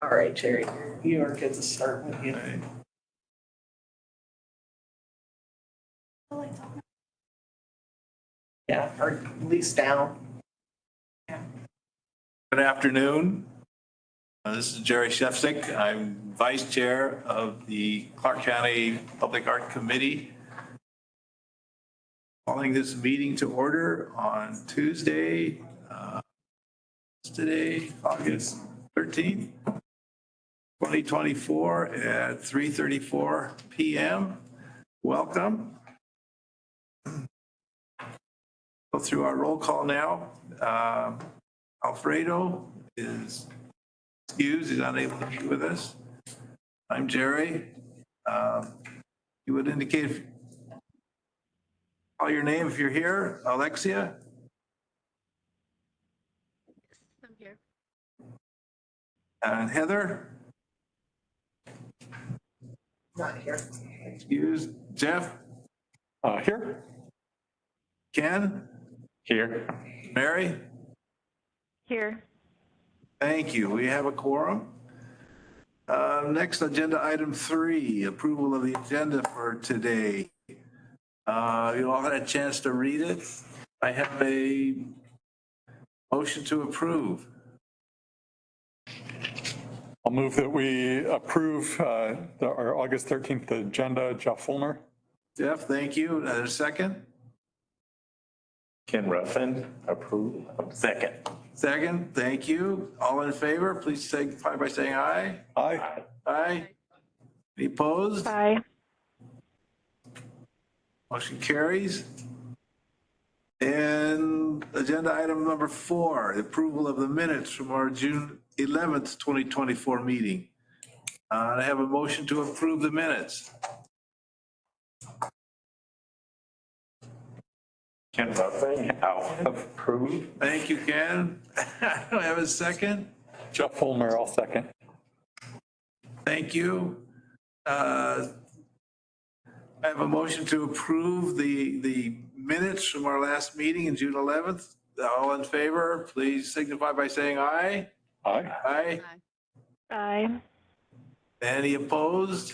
All right, Jerry, you are good to start with you. Yeah, or at least down. Good afternoon. This is Jerry Shefzik. I'm Vice Chair of the Clark County Public Art Committee. Calling this meeting to order on Tuesday, today, August 13th, 2024 at 3:34 p.m. Welcome. Go through our roll call now. Alfredo is excused, he's unable to be with us. I'm Jerry. You would indicate call your name if you're here. Alexia? I'm here. And Heather? Not here. Excused. Jeff? Here. Ken? Here. Mary? Here. Thank you. We have a quorum. Next, agenda item 3, approval of the agenda for today. You all had a chance to read it. I have a motion to approve. I'll move that we approve our August 13th agenda. Jeff Fulner. Jeff, thank you. A second? Ken Ruffin, approve. Second. Second, thank you. All in favor, please signify by saying aye. Aye. Aye. Any opposed? Bye. Motion carries. And agenda item number 4, the approval of the minutes from our June 11th, 2024 meeting. I have a motion to approve the minutes. Ken Ruffin, I'll approve. Thank you, Ken. Do I have a second? Jeff Fulner, I'll second. Thank you. I have a motion to approve the minutes from our last meeting in June 11th. All in favor, please signify by saying aye. Aye. Aye. Bye. Any opposed?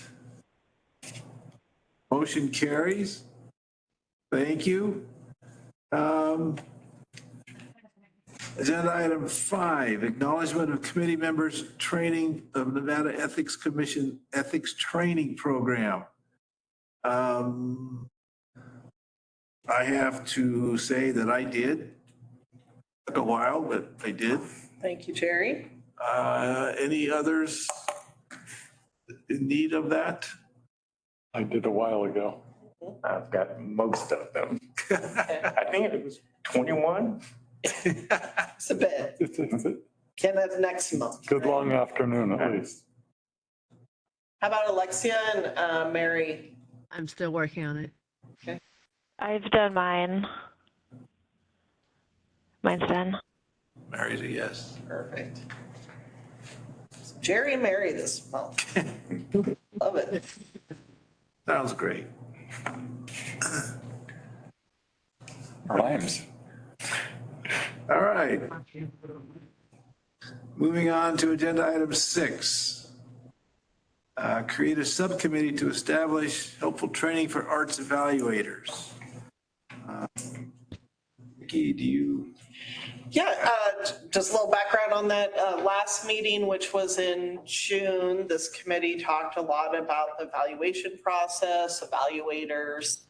Motion carries. Thank you. Agenda item 5, acknowledgement of committee members training of Nevada Ethics Commission Ethics Training Program. I have to say that I did. Took a while, but I did. Thank you, Jerry. Any others in need of that? I did a while ago. I've got most of them. I think it was 21. It's a bit. It's a Kenneth next month. good long afternoon at least. How about Alexia and Mary? I'm still working on it. I've done mine. Mine's done. Mary's a yes. Perfect. Jerry and Mary this month. Love it. Sounds great. Rhymes. All right. Moving on to agenda item 6. Create a subcommittee to establish helpful training for arts evaluators. Vicki, do you? Yeah, just a little background on that last meeting, which was in June. This committee talked a lot about the evaluation process, evaluators,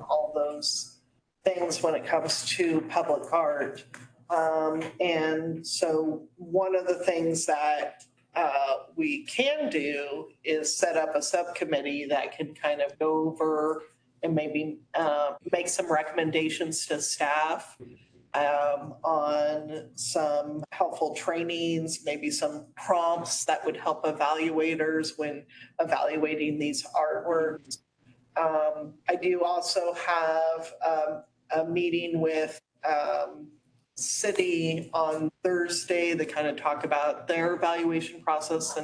all those things when it comes to public art. And so one of the things that we can do is set up a subcommittee that can kind of go over and maybe make some recommendations to staff on some helpful trainings, maybe some prompts that would help evaluators when evaluating these artworks. I do also have a meeting with City on Thursday to kind of talk about their evaluation process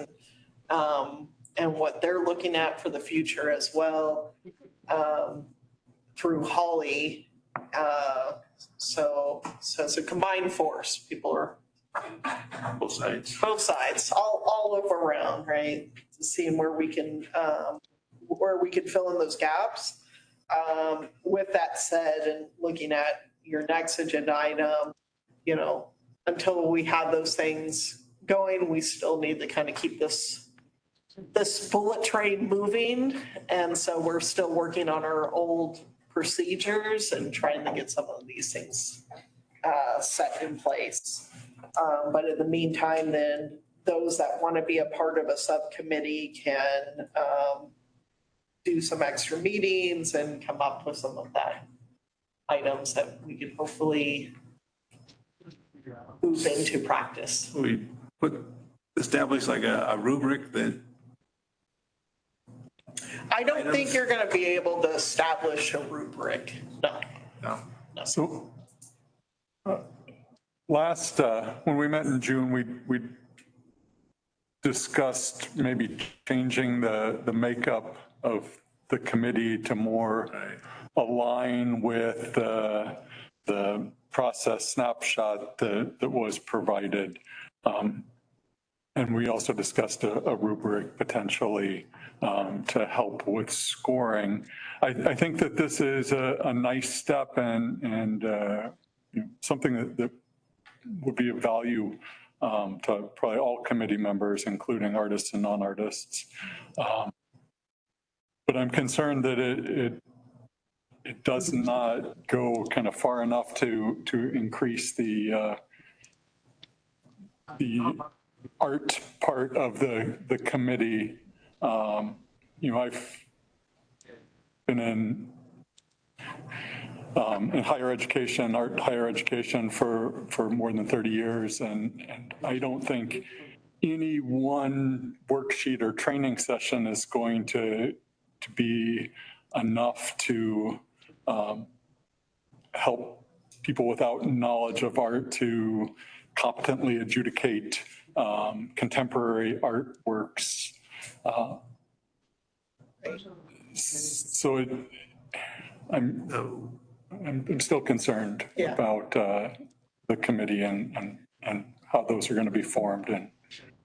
and what they're looking at for the future as well through Holly. So it's a combined force. People are Both sides. both sides, all over around, right? Seeing where we can fill in those gaps. With that said, and looking at your next agenda item, you know, until we have those things going, we still need to kind of keep this bullet train moving. And so we're still working on our old procedures and trying to get some of these things set in place. But in the meantime, then those that want to be a part of a subcommittee can do some extra meetings and come up with some of that items that we can hopefully move into practice. We establish like a rubric that, I don't think you're going to be able to establish a rubric. No. no, So last, when we met in June, we discussed maybe changing the makeup of the committee to more align with the process snapshot that was provided. And we also discussed a rubric potentially to help with scoring. I think that this is a nice step and something that would be of value to probably all committee members, including artists and non-artists. But I'm concerned that it does not go kind of far enough to increase the art part of the committee. I've been in higher education, higher education for more than 30 years. And I don't think any one worksheet or training session is going to be enough to help people without knowledge of art to competently adjudicate contemporary artworks. So I'm still concerned about the committee and how those are going to be formed. And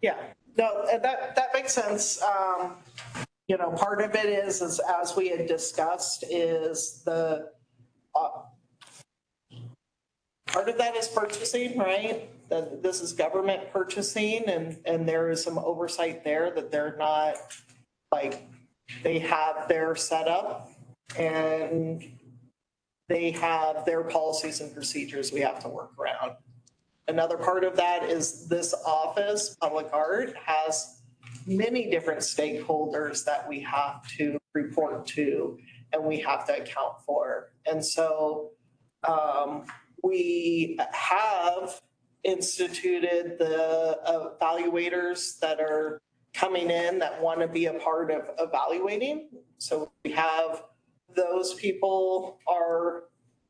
Yeah, no, and that makes sense. Part of it is as we had discussed, is the part of that is purchasing, right? That this is government purchasing, and there is some oversight there that they're not like, they have their setup and they have their policies and procedures we have to work around. Another part of that is this office, Public Art, has many different stakeholders that we have to report to and we have to account for. And so we have instituted the evaluators that are coming in that want to be a part of evaluating. So we have those people are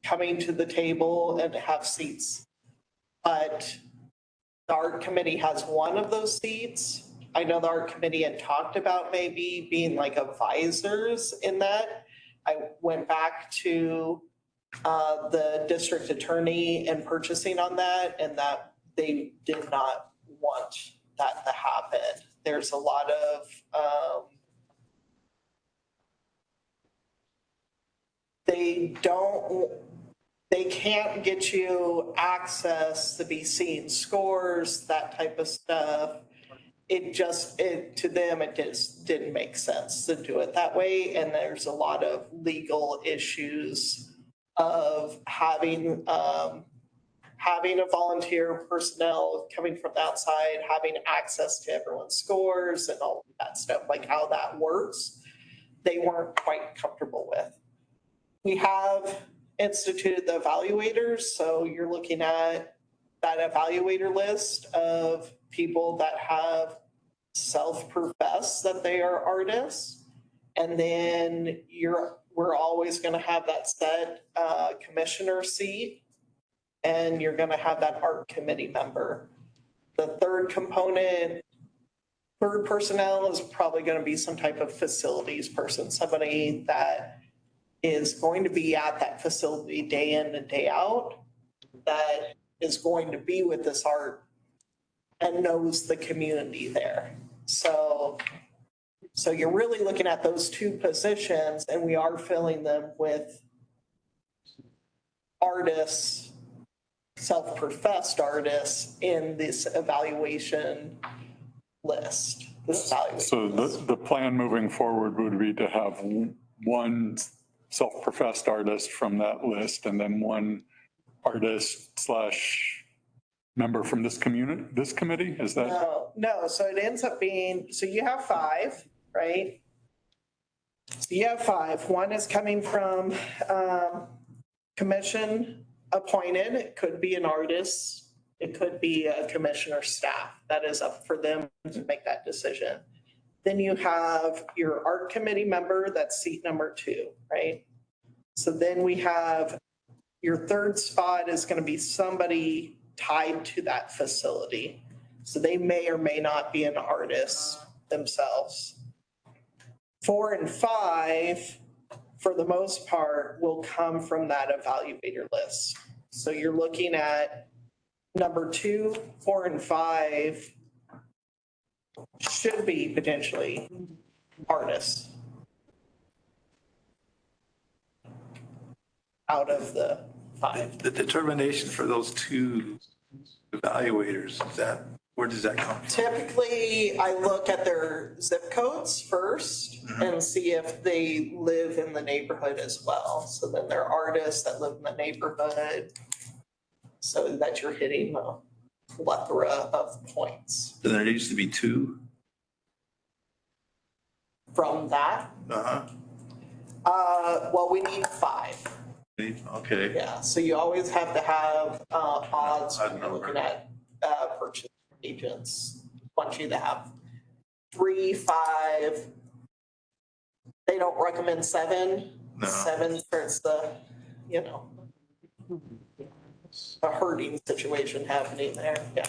coming to the table and have seats. But the art committee has one of those seats. I know the art committee had talked about maybe being like advisors in that. I went back to the district attorney and purchasing on that, and that they did not want that to happen. There's a lot of they can't get you access to be seeing scores, that type of stuff. To them, it just didn't make sense to do it that way. And there's a lot of legal issues of having a volunteer personnel coming from the outside, having access to everyone's scores and all that stuff, like how that works, they weren't quite comfortable with. We have instituted the evaluators, so you're looking at that evaluator list of people that have self-professed that they are artists, and then we're always going to have that set commissioner seat, and you're going to have that art committee member. The third component, third personnel, is probably going to be some type of facilities person, somebody that is going to be at that facility day in and day out, that is going to be with this art and knows the community there. So you're really looking at those two positions, and we are filling them with artists, self-professed artists in this evaluation list. So the plan moving forward would be to have one self-professed artist from that list and then one artist slash member from this committee, is that? No, so it ends up being, so you have five, right? So you have five. One is coming from commission appointed. It could be an artist. It could be a commissioner staff. That is up for them to make that decision. Then you have your art committee member, that's seat number 2, right? So then we have your third spot is going to be somebody tied to that facility. So they may or may not be an artist themselves. 4 and 5, for the most part, will come from that evaluator list. So you're looking at number 2, 4, and 5 should be potentially artists out of the 5. The determination for those two evaluators, where does that come from? Typically, I look at their zip codes first and see if they live in the neighborhood as well. So then they're artists that live in the neighborhood, so that you're hitting a plethora of points Then there used to be 2. from that. Well, we need 5. Okay. Yeah, so you always have to have odds when Odd you're looking number. at purchase agents. Want you to have 3, 5. They don't recommend 7. No. 7 starts the, a herding situation happening there, yeah.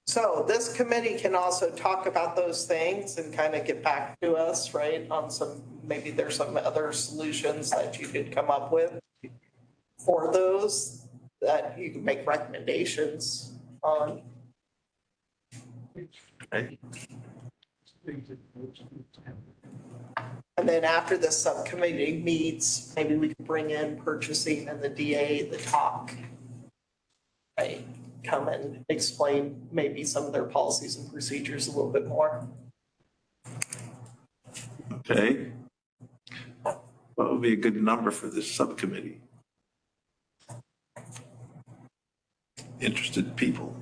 So this committee can also talk about those things and kind of get back to us, right, on maybe there's some other solutions that you could come up with for those that you can make recommendations on. Okay. And then after the subcommittee meets, maybe we can bring in purchasing and the DA, the talk, right? Come and explain maybe some of their policies and procedures a little bit more. Okay. What would be a good number for this subcommittee? Interested people.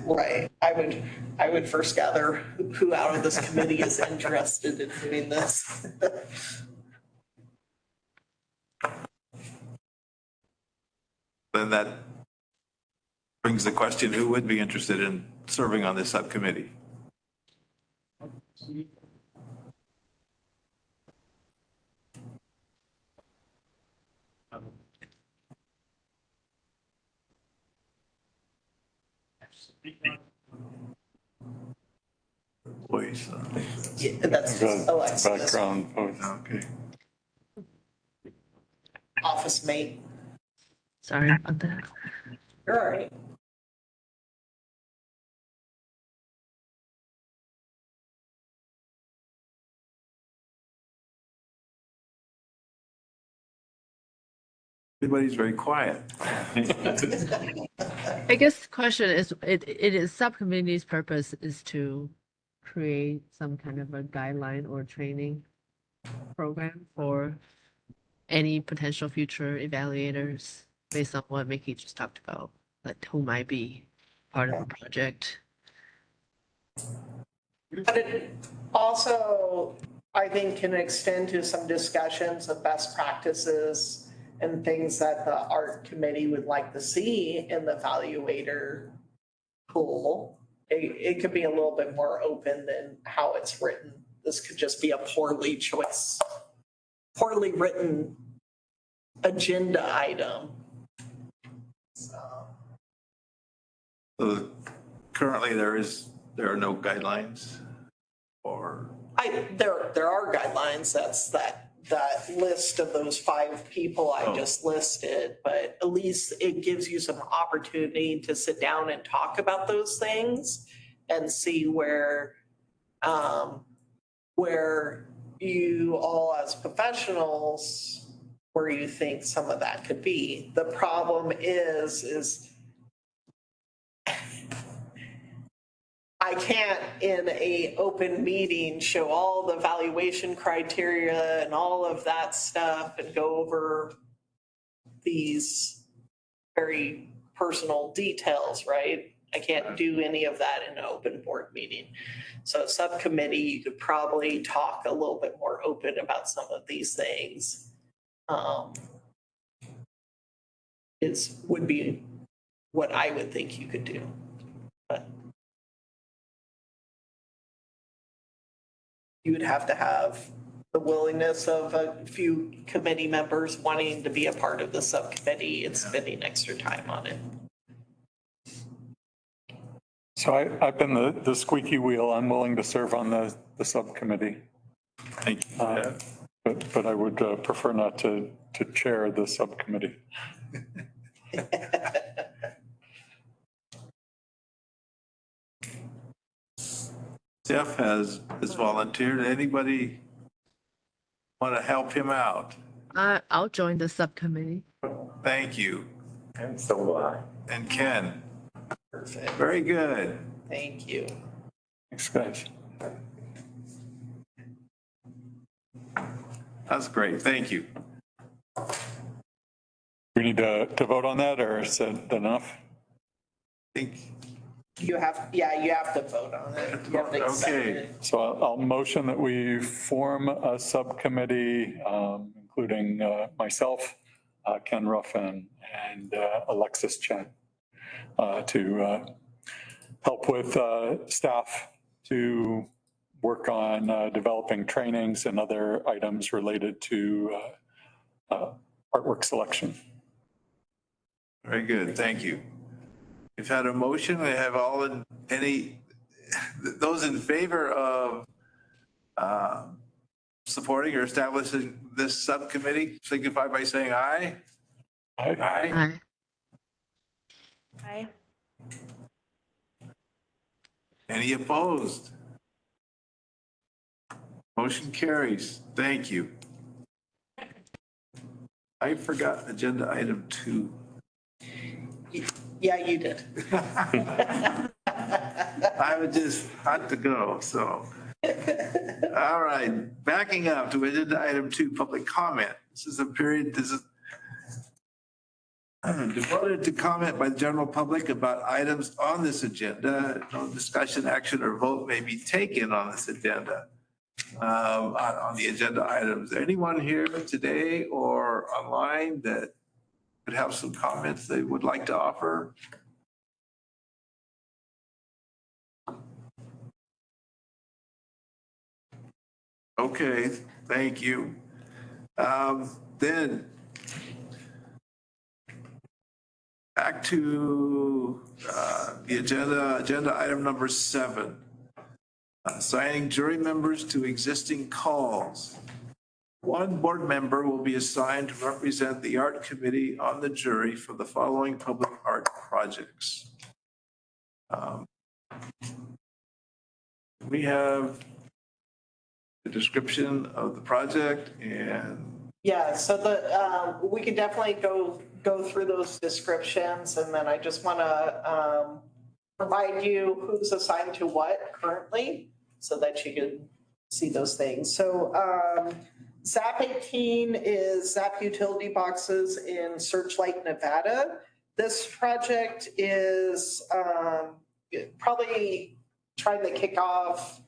Right. I would first gather who out of this committee is interested in doing this. Then that brings the question, who would be interested in serving on this subcommittee? Voice. Yeah, that's Alexis, Background vote. Okay. office mate. Sorry about that. You're all right. Everybody's very quiet. I guess the question is, it is subcommittee's purpose is to create some kind of a guideline or training program for any potential future evaluators based on what Mickey just talked about, like who might be part of the project. But it also, I think, can extend to some discussions of best practices and things that the art committee would like to see in the evaluator pool. It could be a little bit more open than how it's written. This could just be a poorly written agenda item. So. Currently, there are no guidelines or, There are guidelines, that's that that list of those 5 people I just listed, but at least it gives you some opportunity to sit down and talk about those things and see where you all as professionals, where you think some of that could be. The problem is I can't in a open meeting show all the valuation criteria and all of that stuff and go over these very personal details, right? I can't do any of that in an open board meeting. So subcommittee, you could probably talk a little bit more open about some of these things. Would be what I would think you could do. But you would have to have the willingness of a few committee members wanting to be a part of the subcommittee and spending extra time on it. So I've been the squeaky wheel. I'm willing to serve on the subcommittee. Thank you. But I would prefer not to chair the subcommittee. Jeff has volunteered. Anybody want to help him out? I'll join the subcommittee. Thank you. And so will I. And Ken, Perfect. very good. Thank you. Thanks, guys. That's great. Thank you. We need to vote on that, or is that enough? I think, You have to vote on it. You have to accept Okay. it. So I'll motion that we form a subcommittee, including myself, Ken Ruffin, and Alexis Chen, to help with staff to work on developing trainings and other items related to artwork selection. very good. Thank you. We've had a motion. We have those in favor of supporting or establishing this subcommittee signify by saying aye. Aye. Aye. Aye. Any opposed? Motion carries. Thank you. I forgot agenda item 2. Yeah, you did. I was just hot to go, so. All right, backing up to agenda item 2, public comment. This is a period, devoted to comment by the general public about items on this agenda. No discussion, action, or vote may be taken on this agenda, on the agenda items. Anyone here today or online that could have some comments they would like to offer? Okay, thank you. Then back to the agenda item number 7. Assigning jury members to existing calls. One board member will be assigned to represent the art committee on the jury for the following public art projects. We have the description of the project and Yeah, so we could definitely go through those descriptions, and then I just want to provide you who's assigned to what currently so that you can see those things. So ZAP 18 is ZAP utility boxes in Searchlight, Nevada. This project is probably trying to kick off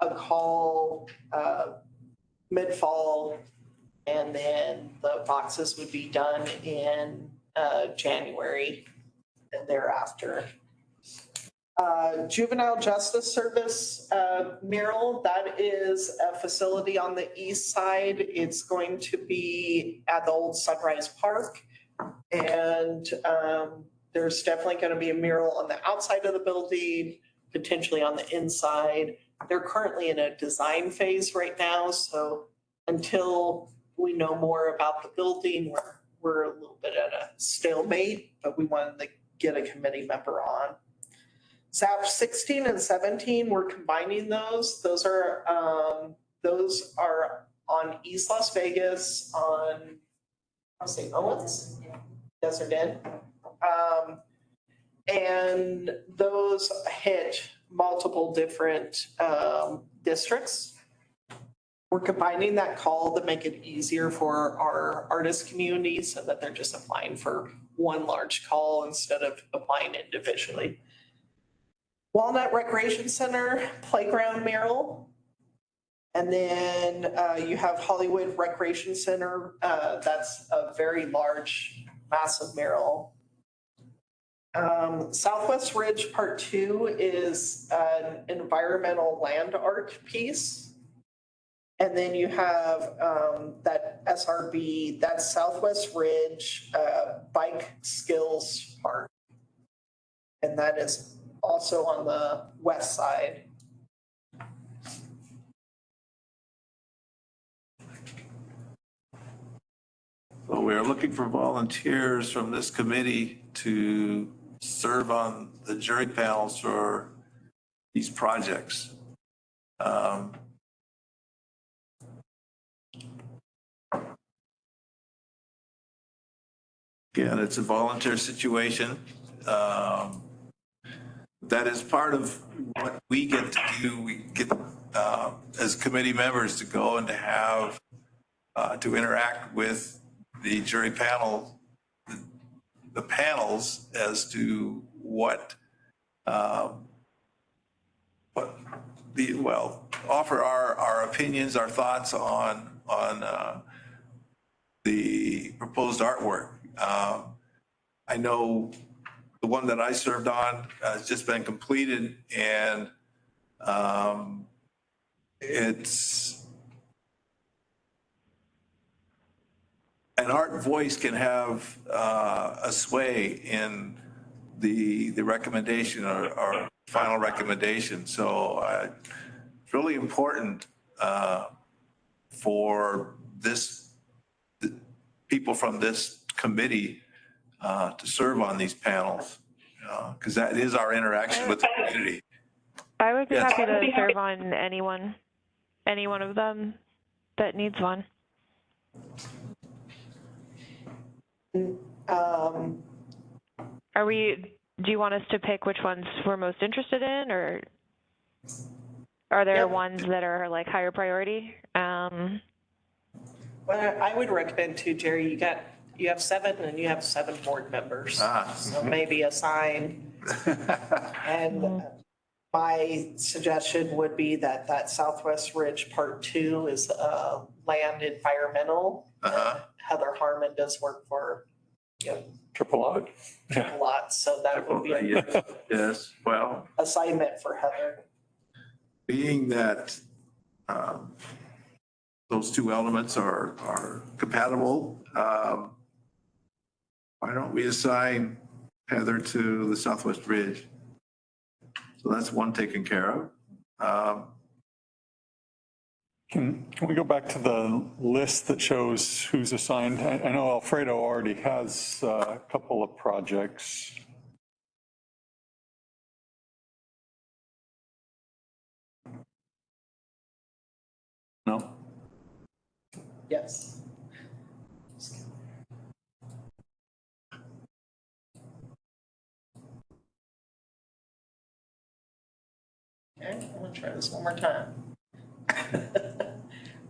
a call mid-fall, and then the boxes would be done in January and thereafter. Juvenile Justice Service mural, that is a facility on the east side. It's going to be at the old Sunrise Park. And there's definitely going to be a mural on the outside of the building, potentially on the inside. They're currently in a design phase right now, so until we know more about the building, we're a little bit at a stalemate, but we wanted to get a committee member on. SAP 16 and 17, we're combining those. Those are on East Las Vegas on, I'll say Owens, Desert Inn. And those hit multiple different districts. We're combining that call to make it easier for our artist community so that they're just applying for one large call instead of applying individually. Walnut Recreation Center, playground mural. And then you have Hollywood Recreation Center. That's a very large, massive mural. Southwest Ridge Part 2 is an environmental land art piece. And then you have that SRB, that's Southwest Ridge Bike Skills Park. And that is also on the west side. So we're looking for volunteers from this committee to serve on the jury panels for these projects. Again, it's a volunteer situation. That is part of what we get to do. We get, as committee members, to go and to have, to interact with the jury panel, the panels as to what offer our opinions, our thoughts on the proposed artwork. I know the one that I served on has just been completed, and it's an art voice can have a sway in the recommendation or final recommendation. So it's really important for people from this committee to serve on these panels, because that is our interaction with the community. I would be Yes. happy to serve on any one of them that needs one. Do you want us to pick which ones we're most interested in, or are there Yep. ones that are like higher priority? Well, I would recommend too, Jerry, you have 7 and you have 7 board members. So maybe assign. And my suggestion would be that Southwest Ridge Part 2 is land environmental. Heather Harmon does work for Triple O. a lot, so that would be a Yes, well, assignment for Heather. being that those two elements are compatible, why don't we assign Heather to the Southwest Ridge? So that's one taken care of. Can we go back to the list that shows who's assigned? I know Alfredo already has a couple of projects. No? Yes. Okay, I'm gonna try this one more time.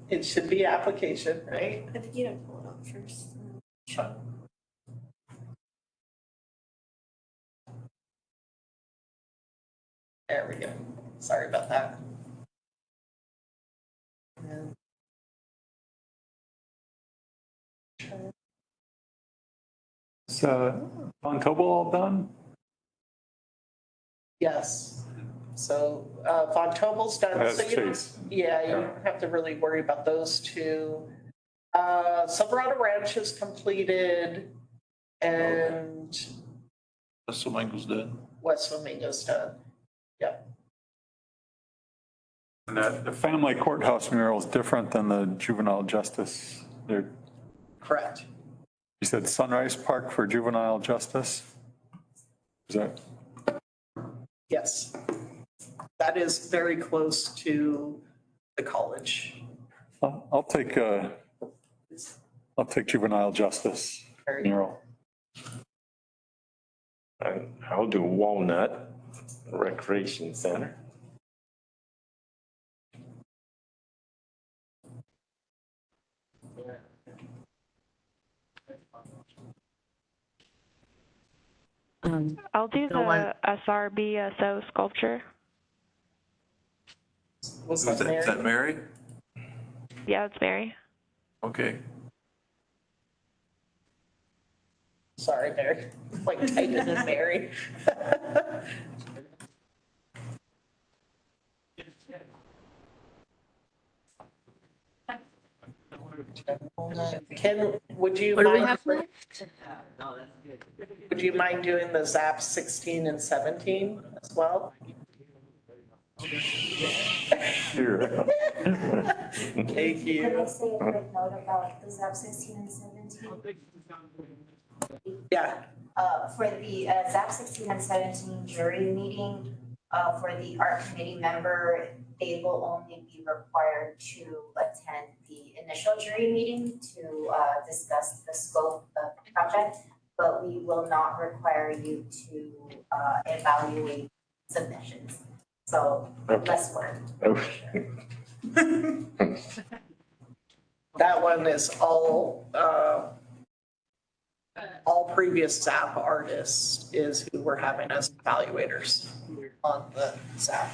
It should be application, right? I think you have to pull it up first. There we go. Sorry about that. Is Von Tobel all done? Yes. So Von Tobel's done. That's So you don't, Chase. yeah, you don't have to really worry about those two. Silverado Ranch is completed and West Flamingo's done. West Flamingo's done. Yep. And the family courthouse mural is different than the juvenile justice. You Correct. said Sunrise Park for juvenile justice? Is that, Yes. That is very close to the college. I'll take juvenile justice Very- mural. And I'll do Walnut Recreation Center. I'll do No one- the SRBSO sculpture. Was Is that Mary? that Mary? Yeah, it's Mary. Okay. Sorry, Mary. Like typing in Mary. Ken, would you What do we mind, have left? would you mind doing the ZAP 16 and 17 as well? Here. Thank Can you. I say a quick note about the ZAP 16 and 17? Yeah, For the ZAP 16 and 17 jury meeting, for the art committee member, they will only be required to attend the initial jury meeting to discuss the scope of the project, but we will not require you to evaluate submissions. So less work. that one is all previous ZAP artists is who we're having as evaluators on the ZAP.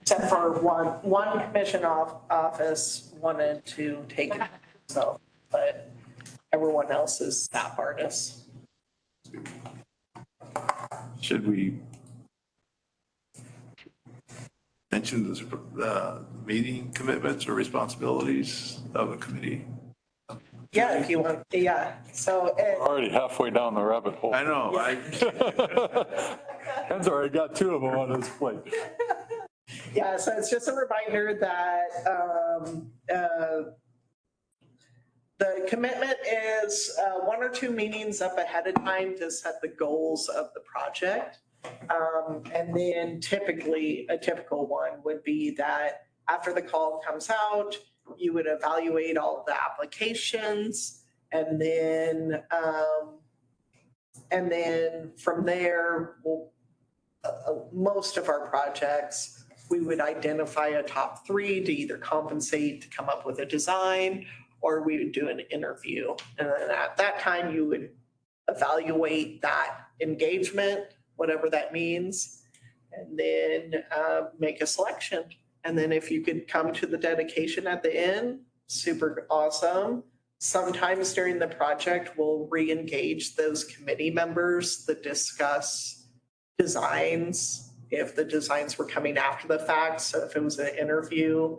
Except for one commission office wanted to take it, so, but everyone else is ZAP artists. Should we mention the meeting commitments or responsibilities of a committee? Yeah, if you want, yeah, so, Already halfway down the rabbit hole. I know, Ken's already got two of them on his plate. yeah, so it's just a reminder that the commitment is one or two meetings up ahead of time to set the goals of the project. And then typically, a typical one would be that after the call comes out, you would evaluate all of the applications, and then from there, most of our projects, we would identify a top three to either compensate to come up with a design, or we would do an interview. And then at that time, you would evaluate that engagement, whatever that means, and then make a selection. And then if you could come to the dedication at the end, super awesome. Sometimes during the project, we'll re-engage those committee members that discuss designs, if the designs were coming after the fact. So if it was an interview,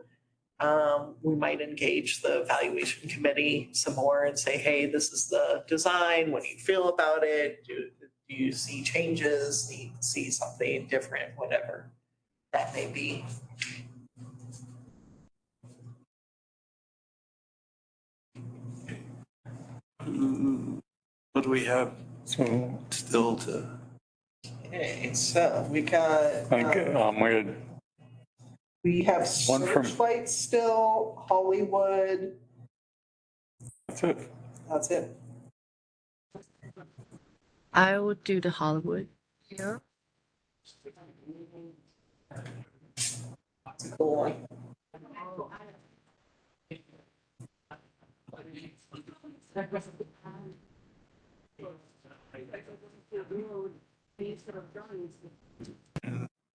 we might engage the evaluation committee some more and say, hey, this is the design. What do you feel about it? Do you see changes? Do you see something different? Whatever that may be. what do we have So still to? Okay, so we got, I think we have One from- Searchlight still, Hollywood, that's it. that's it. I would do the Hollywood. Yeah. That's a cool one.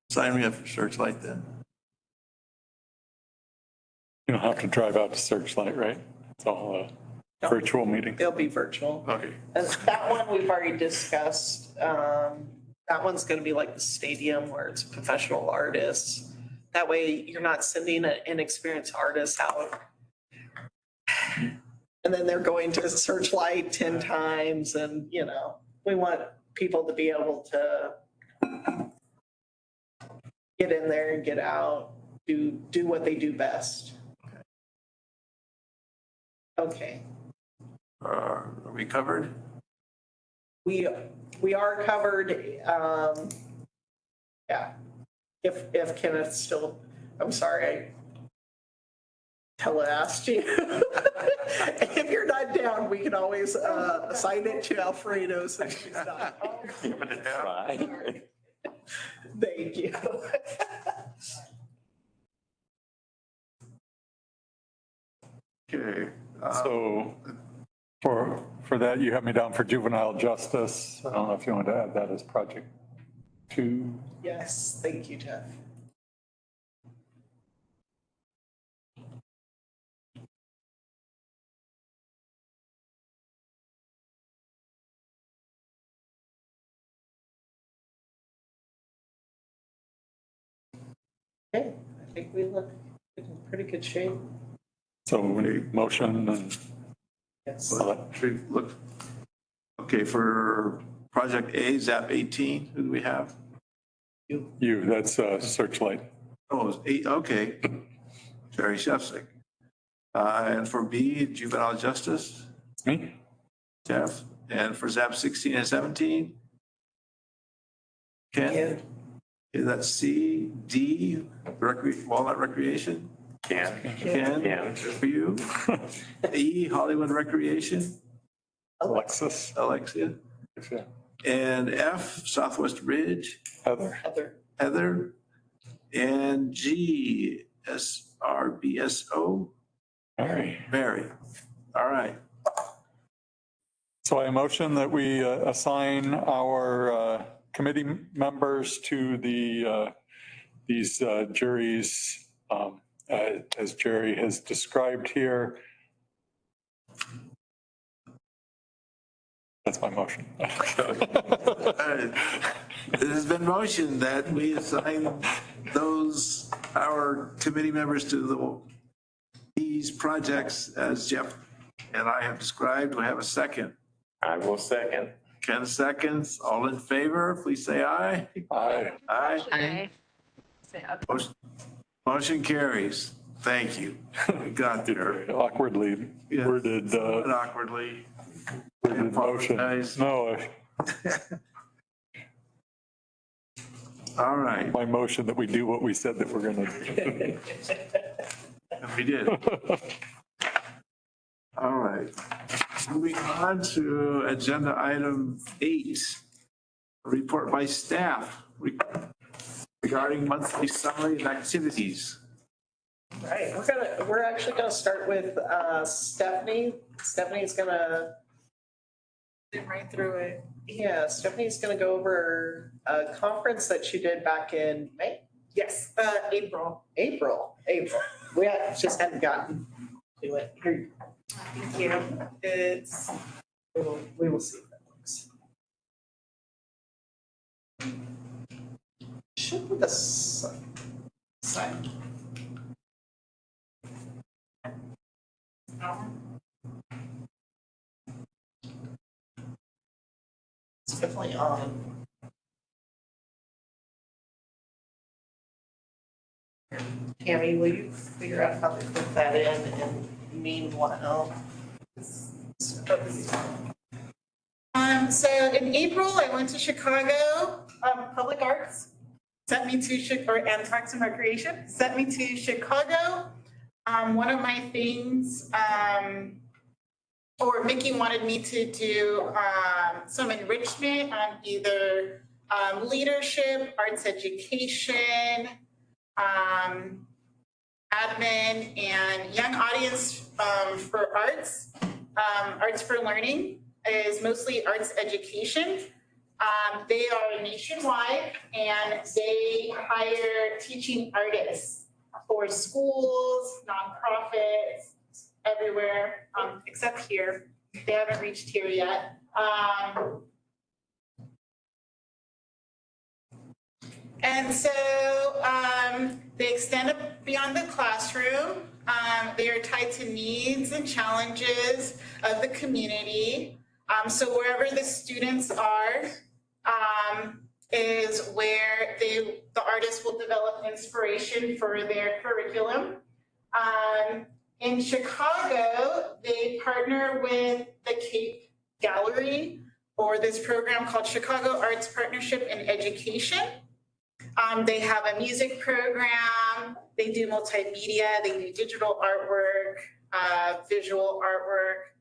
Sign me up for Searchlight then. You don't have to drive out to Searchlight, right? It's all a No. virtual meeting. It'll be virtual. Okay. And that one we've already discussed. That one's gonna be like the stadium where it's professional artists. That way you're not sending an inexperienced artist out. And then they're going to Searchlight 10 times and, you know, we want people to be able to get in there and get out, do what they do best. Okay. Are we covered? We are covered, yeah. If Kenneth's still, I'm sorry, I tele-asked you. If you're not down, we can always assign it to Alfredo since she's not. Give it a try. Thank you. Okay. So for that, you have me down for juvenile justice. I don't know if you want to add that as project 2. Yes, thank you, Jeff. Okay, I think we look in pretty good shape. So we need motion and Yes. Look, okay, for project A, ZAP 18, who do we have? you, that's Searchlight. Oh, it's 8, okay. Jerry Shefsick. And for B, juvenile justice, It's me. Jeff. And for ZAP 16 and 17? Ken? And Okay, that's C. D, Walnut Recreation? Can. Ken? Yeah. Good for you. E, Hollywood Recreation? Alexis. Alexia. Yeah. And F, Southwest Ridge? Heather. Heather. Heather. And G, SRBSO? All right. Mary. All right. So I motion that we assign our committee members to these juries as Jerry has described here. That's my motion. It has been motioned that we assign our committee members to these projects as Jeff and I have described. Do I have a second? I will second. Ken seconds. All in favor, please say aye. Aye. Aye. Okay. Motion carries. Thank you. We got there. Awkwardly Yeah. worded Somewhat awkwardly. motion. apologize. No, All right. my motion that we do what we said that we're going to do. We did. All right. Moving on to agenda item 8, report by staff regarding monthly summary and activities. Right, we're actually gonna start with Stephanie. Stephanie's gonna zoom right through it. Yeah, Stephanie's gonna go over a conference that she did back in May. Yes, April. April. We just hadn't gotten to it. Here you go. Thank you. It's, We will see if that works. Should be the side. It's definitely on. Tammy, will you figure out how to put that in and meanwhile? so in April, I went to Chicago, Public Arts, sent me to, and Parks and Recreation, sent me to Chicago. One of my things, or Mickey wanted me to do some enrichment on either leadership, arts education, admin, and young audience for arts. Arts for Learning is mostly arts education. They are nationwide and they hire teaching artists for schools, nonprofits, everywhere, except here. They haven't reached here yet. And so they extend beyond the classroom. They are tied to needs and challenges of the community. So wherever the students are, is where the artists will develop inspiration for their curriculum. In Chicago, they partner with the Cape Gallery or this program called Chicago Arts Partnership in Education. They have a music program, they do multimedia, they do digital artwork, visual artwork,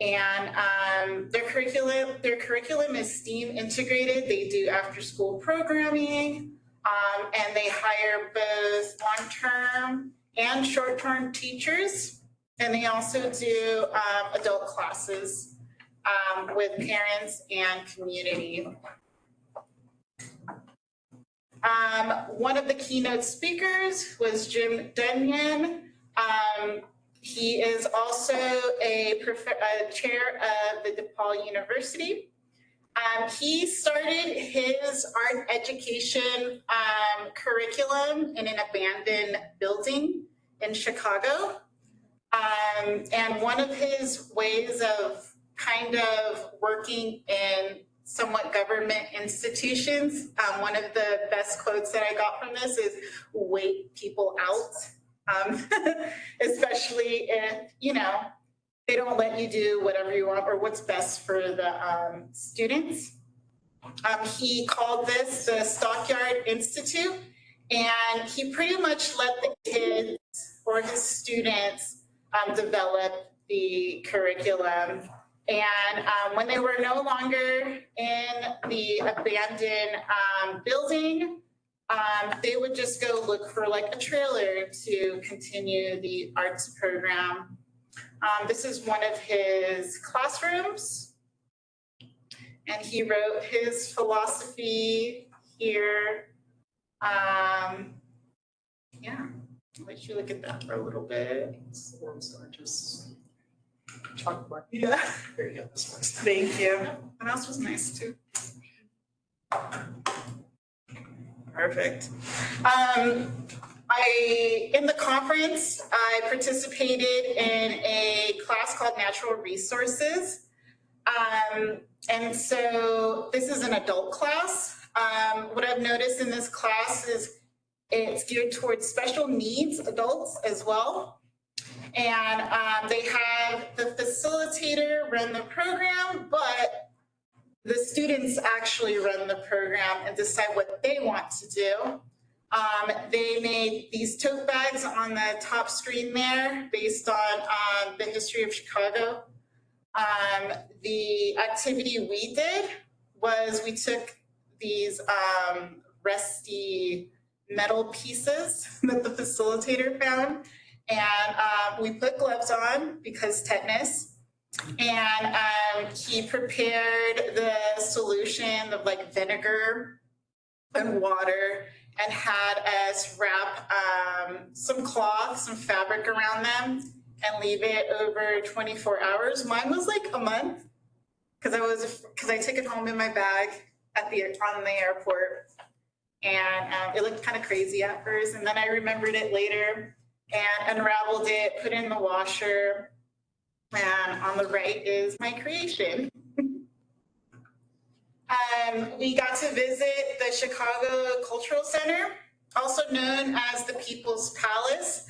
and their curriculum is STEAM integrated. They do after-school programming, and they hire both long-term and short-term teachers, and they also do adult classes with parents and community. One of the keynote speakers was Jim Dunyan. He is also a chair of the DePaul University. He started his art education curriculum in an abandoned building in Chicago. And one of his ways of kind of working in somewhat government institutions, one of the best quotes that I got from this is wait people out, especially if, you know, they don't let you do whatever you want or what's best for the students. He called this the Stockyard Institute, and he pretty much let the kids or his students develop the curriculum. And when they were no longer in the abandoned building, they would just go look for like a trailer to continue the arts program. This is one of his classrooms, and he wrote his philosophy here. Yeah, I'll let you look at that for a little bit. Just chalkboard. Yeah. There you go. This one's. Thank you. That else was nice too. Perfect. In the conference, I participated in a class called Natural Resources. And so this is an adult class. What I've noticed in this class is it's geared towards special needs adults as well. And they have the facilitator run the program, but the students actually run the program and decide what they want to do. They made these tote bags on the top screen there based on the history of Chicago. The activity we did was we took these rusty metal pieces that the facilitator found, and we put gloves on because tetanus, and he prepared the solution of like vinegar and water and had us wrap some cloth, some fabric around them and leave it over 24 hours. Mine was like a month because I took it home in my bag on the airport, and it looked kind of crazy at first, and then I remembered it later and unraveled it, put it in the washer, and on the right is my creation. We got to visit the Chicago Cultural Center, also known as the People's Palace.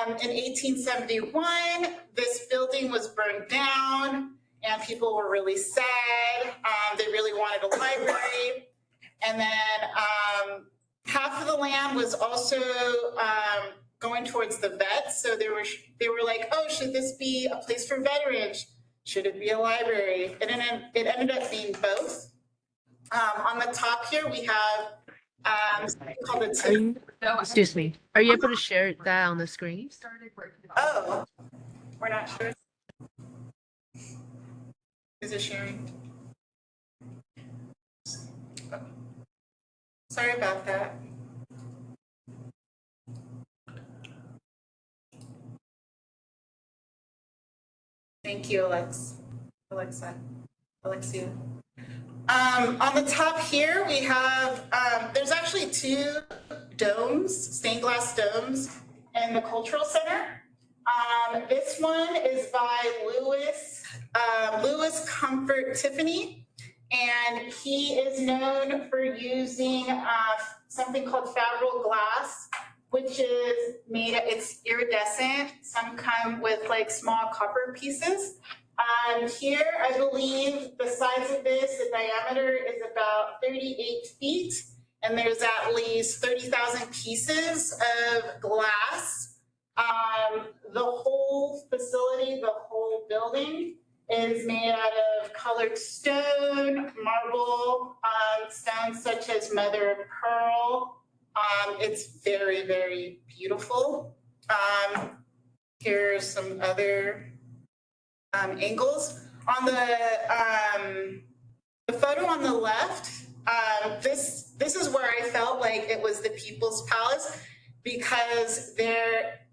In 1871, this building was burned down and people were really sad. They really wanted a library. And then half of the land was also going towards the vets. So they were like, oh, should this be a place for veterans? Should it be a library? It ended up being both. On the top here, we have something called a Excuse me. Are you able to share that on the screen? Oh, we're not sure. Is it sharing? Oh. Sorry about that. Thank you, Alexia. On the top here, we have, there's actually two domes, stained glass domes in the Cultural Center. This one is by Louis Comfort Tiffany, And he is known for using something called Fabrile glass, which is it's iridescent. Some come with like small copper pieces. Here, I believe the size of this, the diameter is about 38 feet, and there's at least 30,000 pieces of glass. The whole facility, the whole building is made out of colored stone, marble, stones such as mother of pearl. It's very, very beautiful. Here's some other angles. On the photo on the left, this is where I felt like it was the People's Palace, because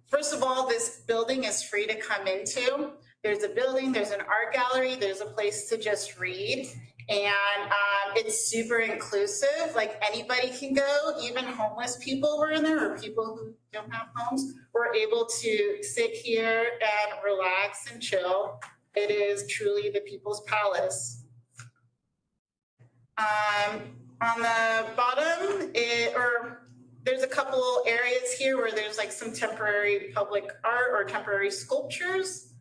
first of all, this building is free to come into. There's a building, there's an art gallery, there's a place to just read, and it's super inclusive. Like anybody can go, even homeless people were in there, or people who don't have homes were able to sit here and relax and chill. It is truly the People's Palace. On the bottom, there's a couple areas here where there's like some temporary public art or temporary sculptures.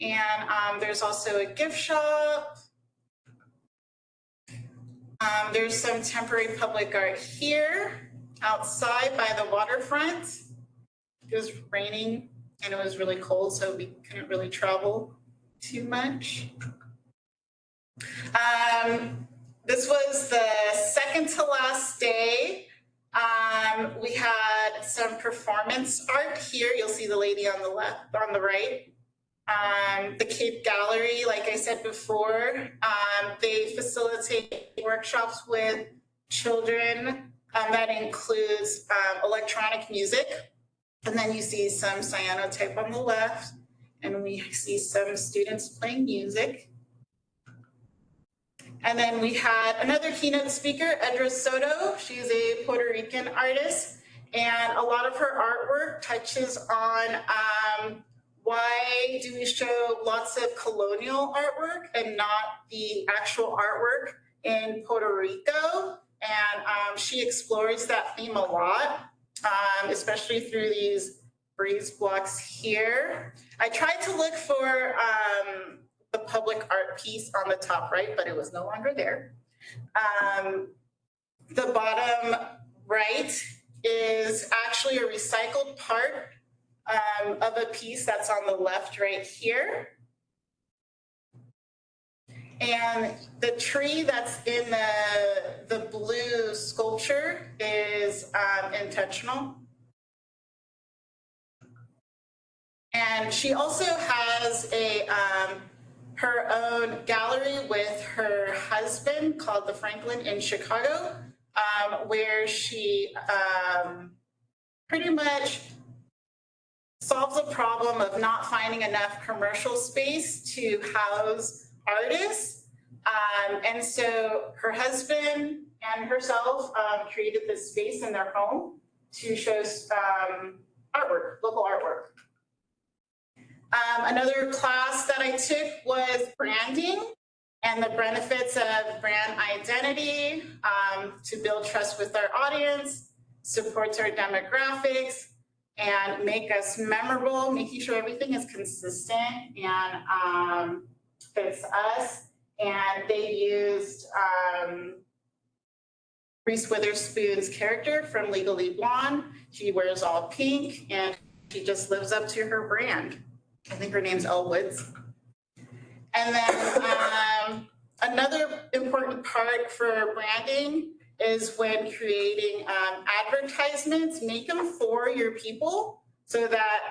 And there's also a gift shop. There's some temporary public art here outside by the waterfront. It was raining and it was really cold, so we couldn't really travel too much. This was the second to last day. We had some performance art here. You'll see the lady on the left, on the right. The Cape Gallery, like I said before, they facilitate workshops with children. That includes electronic music. And then you see some cyanotype on the left, and we see some students playing music. And then we had another keynote speaker, Edra Soto. She's a Puerto Rican artist, and a lot of her artwork touches on why do we show lots of colonial artwork and not the actual artwork in Puerto Rico. And she explores that theme a lot, especially through these breeze blocks here. I tried to look for the public art piece on the top right, but it was no longer there. The bottom right is actually a recycled part of a piece that's on the left right here. And the tree that's in the blue sculpture is intentional. And she also has her own gallery with her husband called the Franklin in Chicago, where she pretty much solves a problem of not finding enough commercial space to house artists. And so her husband and herself created this space in their home to show artwork, local artwork. Another class that I took was branding and the benefits of brand identity to build trust with our audience, supports our demographics, and make us memorable, making sure everything is consistent and fits us. And they used Reese Witherspoon's character from Legally Blonde. She wears all pink and she just lives up to her brand. I think her name's Elle Woods. And then another important part for branding is when creating advertisements, make them for your people so that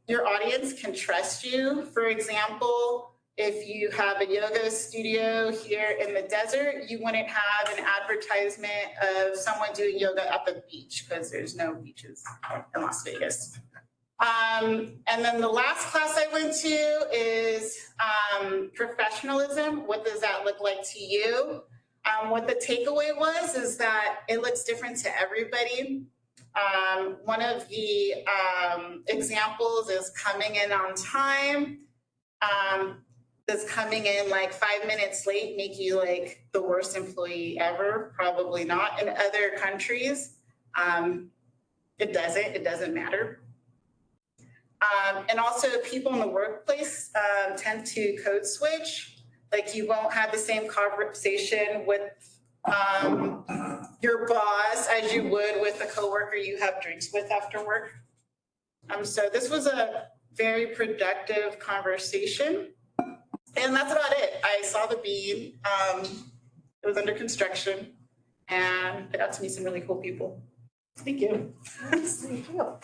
your audience can trust you. For example, if you have a yoga studio here in the desert, you wouldn't have an advertisement of someone doing yoga at the beach because there's no beaches in Las Vegas. And then the last class I went to is professionalism. What does that look like to you? What the takeaway was is that it looks different to everybody. One of the examples is coming in on time. does coming in like 5 minutes late make you like the worst employee ever? Probably not. In other countries, it doesn't matter. And also people in the workplace tend to code switch. Like you won't have the same conversation with your boss as you would with a coworker you have drinks with after work. So this was a very productive conversation. And that's about it. I saw the beam. It was under construction and I got to meet some really cool people. Thank you. Thank you.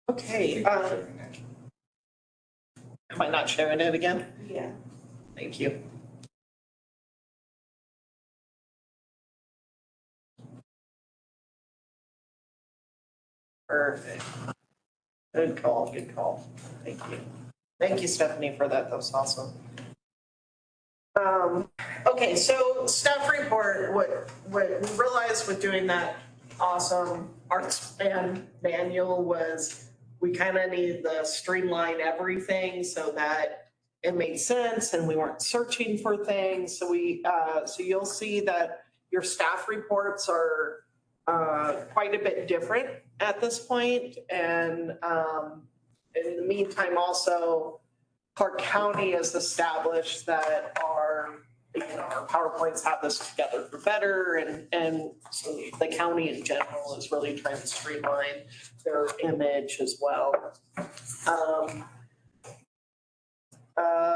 Okay, am I not sharing it again? Yeah. Thank you. Perfect. Good call, good call. Thank you. Thank you, Stephanie, for that. That was awesome. Okay, so staff report, what we realized with doing that awesome arts band manual was we kind of needed to streamline everything so that it made sense and we weren't searching for things. So so you'll see that your staff reports are quite a bit different at this point. And in the meantime, also Clark County has established that our PowerPoints have this together for better, and so the county in general is really trying to streamline their image as well.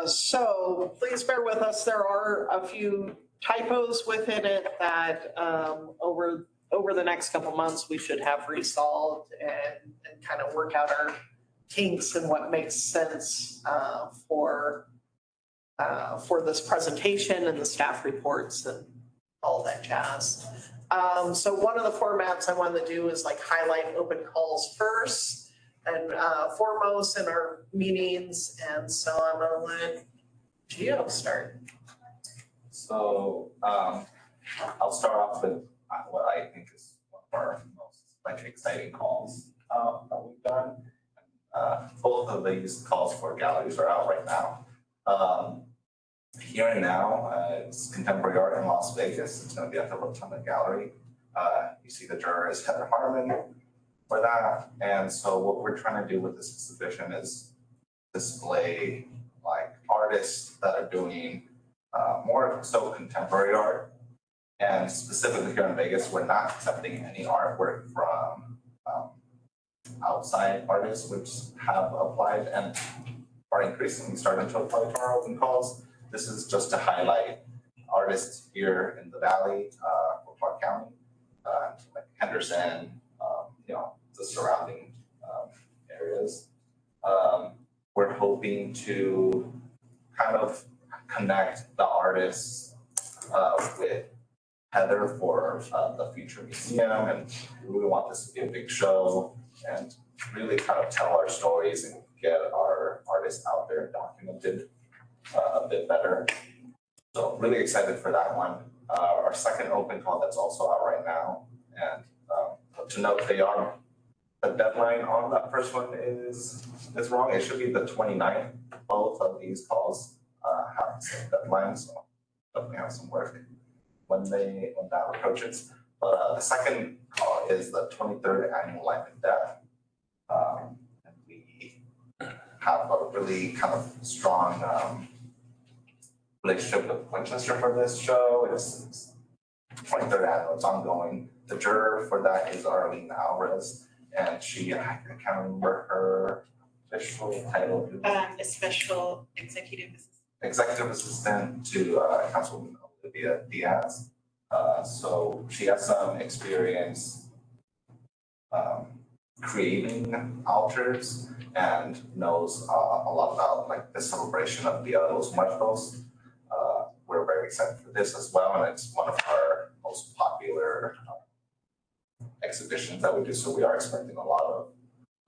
So please bear with us. There are a few typos within it that over the next couple months we should have resolved and kind of work out our kinks and what makes sense for this presentation and the staff reports and all that jazz. So one of the formats I wanted to do is like highlight open calls first and foremost in our meetings. And so I'm gonna let Gio start. So I'll start off with what I think is one of our most exciting calls that we've done. Both of these calls for galleries are out right now. Here and Now, it's contemporary art in Las Vegas. It's going to be at the Rotunda Gallery. You see the juror is Heather Harmon for that. And so what we're trying to do with this exhibition is display like artists that are doing more so contemporary art. And specifically here in Vegas, we're not accepting any artwork from outside artists, which have applied and are increasingly starting to apply to our open calls. This is just to highlight artists here in the Valley, for Clark County, like Henderson, the surrounding areas. We're hoping to kind of connect the artists with Heather for the future museum, and we want this to be a big show and really kind of tell our stories and get our artists out there and documented a bit better. So really excited for that one. Our second open call that's also out right now, and to note, the deadline on that first one is wrong. It should be the 29th. Both of these calls have the same deadline, so definitely have some work when that approaches. But the second call is the 23rd annual Life and Death. And we have a really kind of strong relationship with Winchester for this show. It's 23rd annual, it's ongoing. The juror for that is Arlene Alvarez, and I can't remember her official title. A special executive assistant. Executive assistant to Councilwoman Olivia Diaz. So she has some experience creating altars and knows a lot about like the celebration of Dia de los Muertos. We're very excited for this as well, and it's one of our most popular exhibitions that we do. So we are expecting a lot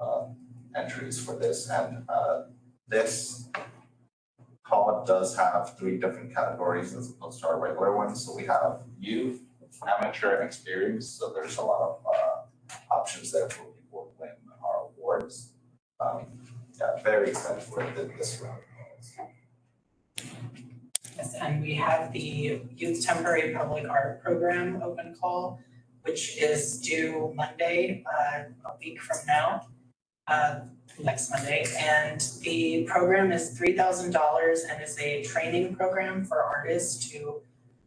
of entries for this, and this call does have 3 different categories as opposed to our regular ones. So we have youth, amateur, and experience. So there's a lot of options there for people to win our awards. Yeah, very excited for this round. Yes, and we have the Youth Temporary Public Art Program open call, which is due Monday, a week from now, next Monday. And the program is $3,000 and is a training program for artists to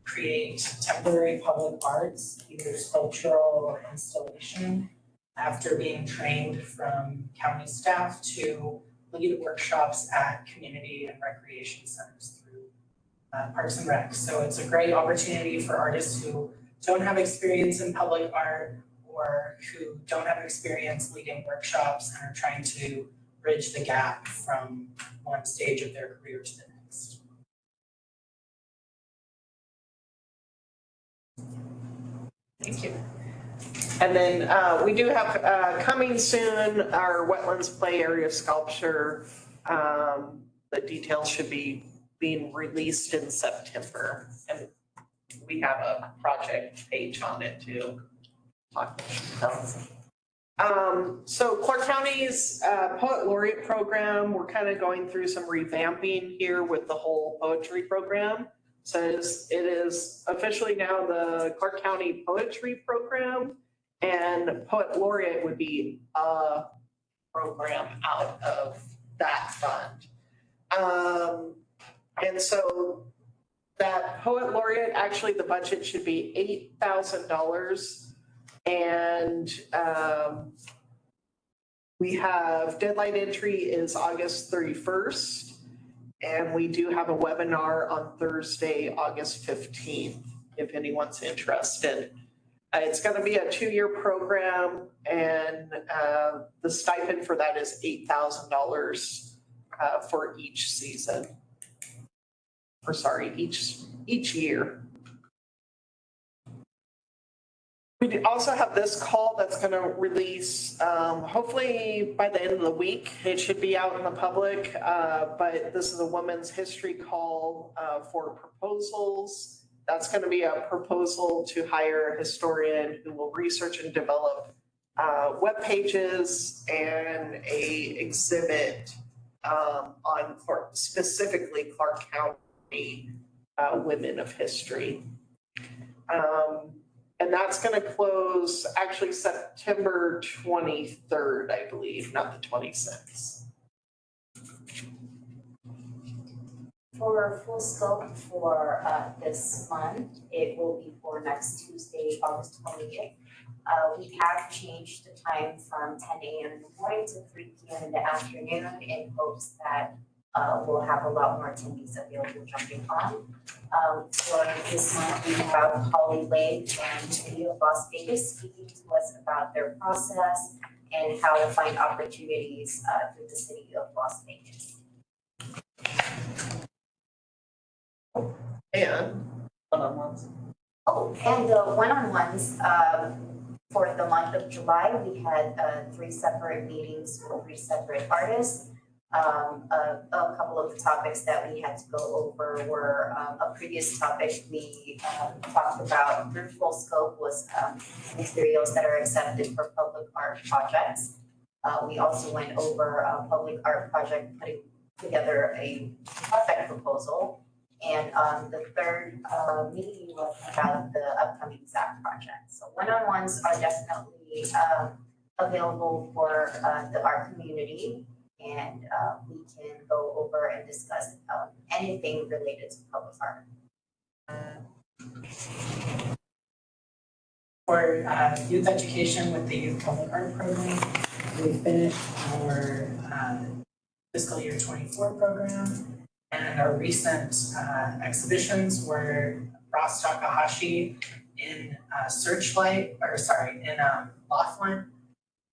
create temporary public arts, either sculptural or installation, after being trained from county staff to lead workshops at community and recreation centers through Parks and Rec. So it's a great opportunity for artists who don't have experience in public art or who don't have experience leading workshops and are trying to bridge the gap from one stage of their career to the next. Thank you. And then we do have coming soon, our wetlands play area sculpture. The details should be being released in September. And we have a project page on it too. So Clark County's Poet Laureate program, we're kind of going through some revamping here with the whole poetry program. So it is officially now the Clark County Poetry Program, and Poet Laureate would be a program out of that fund. And so that Poet Laureate, actually the budget should be $8,000. And we have deadline entry is August 31st. And we do have a webinar on Thursday, August 15th, if anyone's interested. It's going to be a 2-year program, and the stipend for that is $8,000 for each season. Or sorry, each year. We also have this call that's going to release hopefully by the end of the week. It should be out in the public, but this is a Women's History call for proposals. That's going to be a proposal to hire a historian who will research and develop web pages and a exhibit on specifically Clark County women of history. And that's going to close actually September 23rd, I believe, not the 26th. For full scope for this month, it will be for next Tuesday, August 20th. We have changed the time from 10 a.m. in the morning to 3 p.m. in the afternoon in hopes that we'll have a lot more attendees available jumping on. For this month, we have Holly Lake and City of Las Vegas speaking to us about their process and how to find opportunities through the City of Las Vegas. And one-on-ones. Oh, and the one-on-ones, for the month of July, we had 3 separate meetings with 3 separate artists. A couple of the topics that we had to go over were a previous topic we talked about through full scope was materials that are accepted for public art projects. We also went over a public art project putting together a project proposal. And the third meeting was about the upcoming ZAP project. So one-on-ones are definitely available for the art community. And we can go over and discuss anything related to public art. For youth education with the Youth Public Art Program, we finished our fiscal year 24 program. And our recent exhibitions were Ross Takahashi in in Laughlin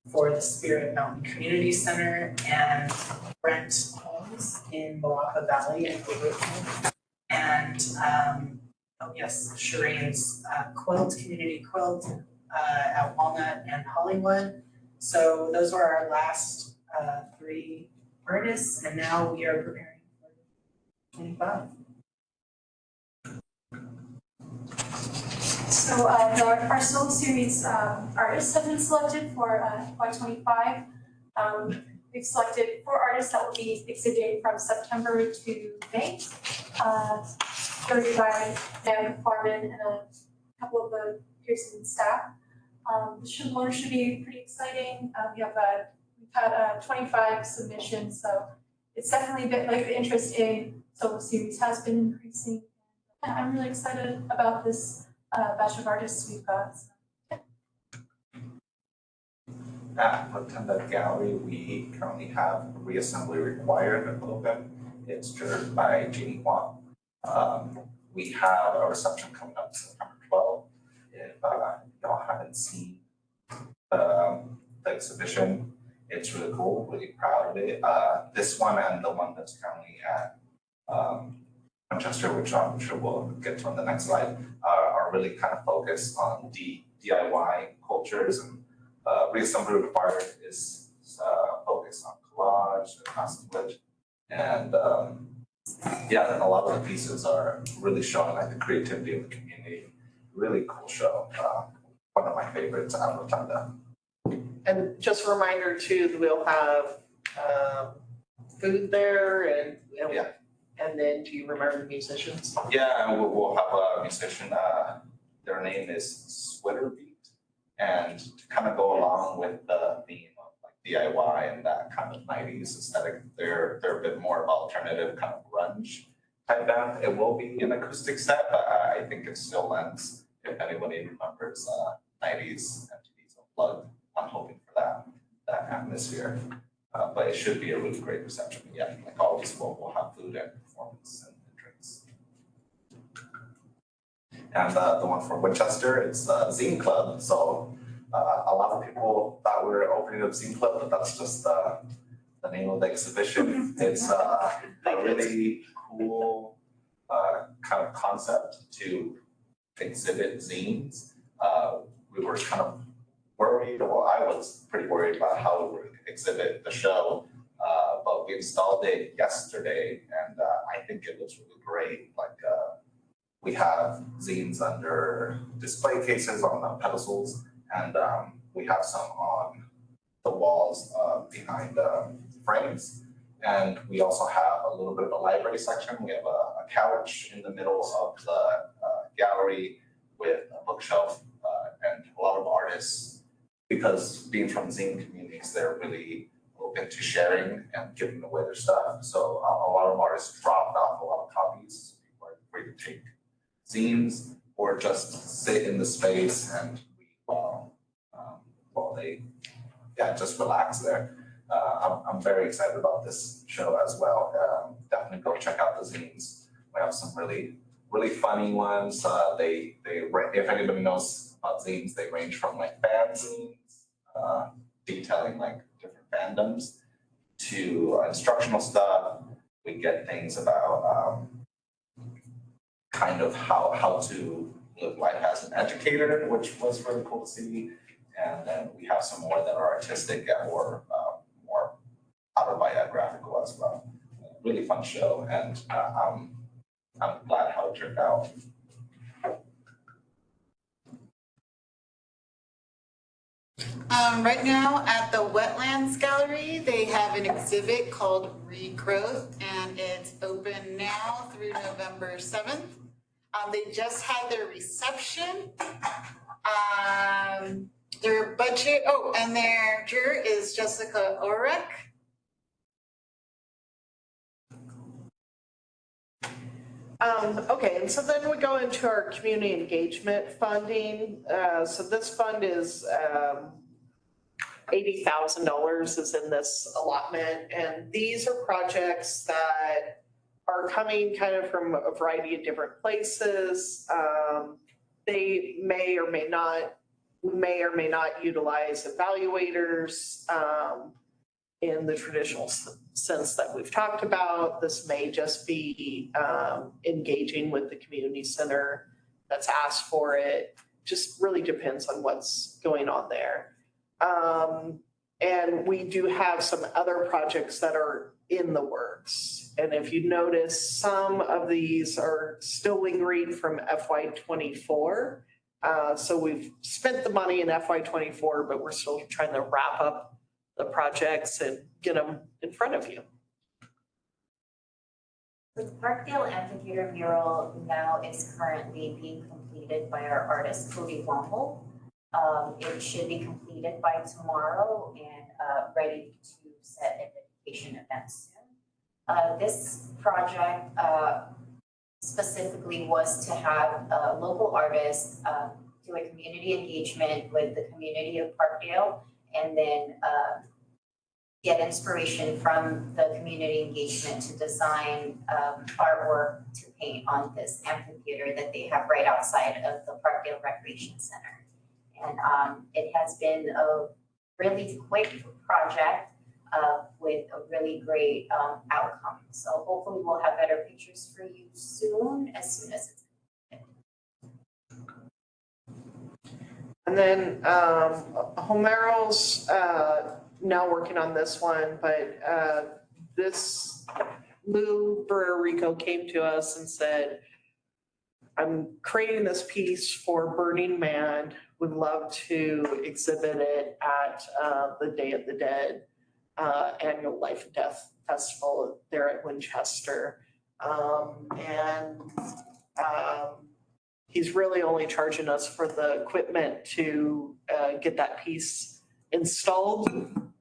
for the Spirit Mountain Community Center, and Brent Holmes in Moapa Valley in Oakland. And Shireen's quilt, community quilt at Walnut and Hollywood. So those were our last 3 artists, and now we are preparing for 25. So our solo series artists have been selected for FY25. We've selected 4 artists that will be exhibiting from September to May, curated by Dan Farman and a couple of the Pearson staff. The show should be pretty exciting. We've had 25 submissions, so it's definitely been like the interest in solo series has been increasing. And I'm really excited about this batch of artists we've got. At Rotunda Gallery, we currently have Reassembly Required open. It's judged by Jeannie Wong. We have a reception coming up September 12th. If y'all haven't seen the exhibition, it's really cool, really proud of it. This one and the one that's currently at Manchester, which I'm sure we'll get to on the next slide, are really kind of focused on DIY cultures, and Reassembly Required is focused on collage and assemblage, and yeah, and a lot of the pieces are really showing like the creativity of the community. Really cool show. One of my favorites at Rotunda. And just a reminder too, that we'll have food there and Yeah. And then do you remember the musicians? Yeah, and we'll have a musician. Their name is Switterbeat, and to kind of go along with the theme of like DIY and that kind of 90s aesthetic, they're a bit more of alternative kind of grunge type band. It will be an acoustic set, but I think it still lends. If anybody remembers 90s MTV's Unplugged, I'm hoping for that atmosphere. But it should be a really great reception. Yeah, like always, we'll have food and performance and drinks. And the one for Winchester, it's Zine Club. So a lot of people thought we were opening up Zine Club, but that's just the name of the exhibition. It's a really cool kind of concept to exhibit zines. We were kind of worried, well, I was pretty worried about how we would exhibit the show, but we installed it yesterday, and I think it looks really great. Like we have zines under display cases on the pedestals, and we have some on the walls behind frames. And we also have a little bit of a library section. We have a couch in the middle of the gallery with a bookshelf and a lot of artists, because being from zine communities, they're really open to sharing and giving away their stuff. So a lot of artists dropped off a lot of copies. People are free to take zines or just sit in the space and read while they just relax there. I'm very excited about this show as well. Definitely go check out the zines. We have some really funny ones. They if anybody knows about zines, they range from like fan zines, detailing like different fandoms, to instructional stuff. We get things about kind of how to live life as an educator, which was really cool to see. And then we have some more that are artistic or more autobiographical as well. Really fun show, and I'm glad how it turned out. Right now at the Wetlands Gallery, they have an exhibit called Regrowth, and it's open now through November 7th. They just had their reception. Their budget, and their juror is Jessica Orek. Okay, and so then we go into our community engagement funding. So this fund is $80,000 is in this allotment, and these are projects that are coming kind of from a variety of different places. They may or may not utilize evaluators in the traditional sense that we've talked about. This may just be engaging with the community center that's asked for it. Just really depends on what's going on there. And we do have some other projects that are in the works. And if you notice, some of these are still lingering from FY '24. So we've spent the money in FY '24, but we're still trying to wrap up the projects and get them in front of you. The Parkdale Amphitheater mural now is currently being completed by our artist Cody Womble. It should be completed by tomorrow and ready to set an invitation event soon. This project specifically was to have local artists do a community engagement with the community of Parkdale, and then get inspiration from the community engagement to design artwork to paint on this amphitheater that they have right outside of the Parkdale Recreation Center. And it has been a really quick project with a really great outcome. So hopefully we'll have better pictures for you soon as it's. And then Homero's now working on this one, but Lou Burrico came to us and said, I'm creating this piece for Burning Man, would love to exhibit it at the Day of the Dead annual Life and Death Festival there at Winchester. He's really only charging us for the equipment to get that piece installed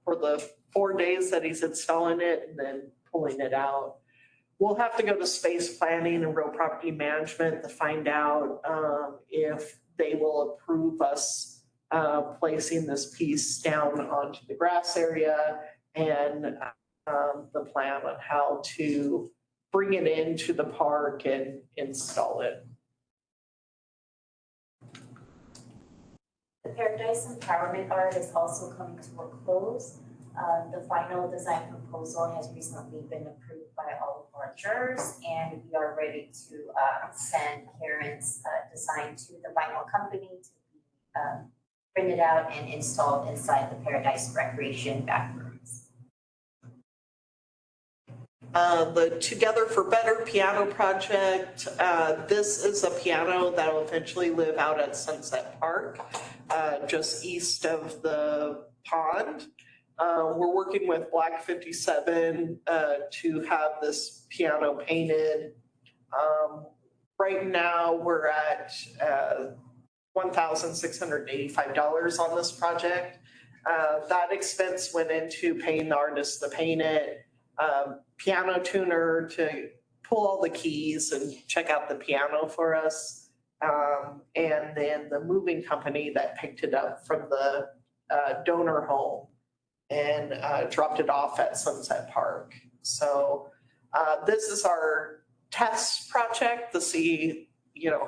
for the 4 days that he's installing it and then pulling it out. We'll have to go to space planning and real property management to find out if they will approve us placing this piece down onto the grass area, and the plan on how to bring it into the park and install it. The Paradise Empowerment Art is also coming to a close. The final design proposal has recently been approved by all of our jurors, and we are ready to send Karen's design to the vinyl company to be printed out and installed inside the Paradise Recreation back rooms. The Together for Better piano project, this is a piano that will eventually live out at Sunset Park, just east of the pond. We're working with Black 57 to have this piano painted. Right now, we're at $1,685 on this project. That expense went into paying the artist to paint it, piano tuner to pull all the keys and check out the piano for us, and then the moving company that picked it up from the donor home and dropped it off at Sunset Park. So this is our test project to see,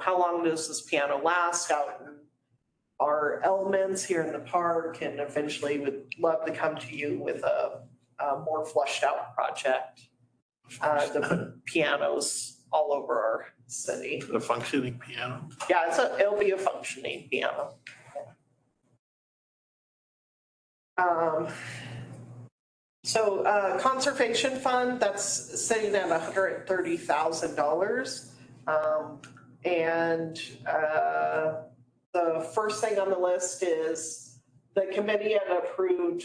how long does this piano last out in our elements here in the park, and eventually would love to come to you with a more fleshed out project to put pianos all over our city. A functioning piano? Yeah, it'll be a functioning piano. So conservation fund, that's sitting at $130,000. And the first thing on the list is the committee had approved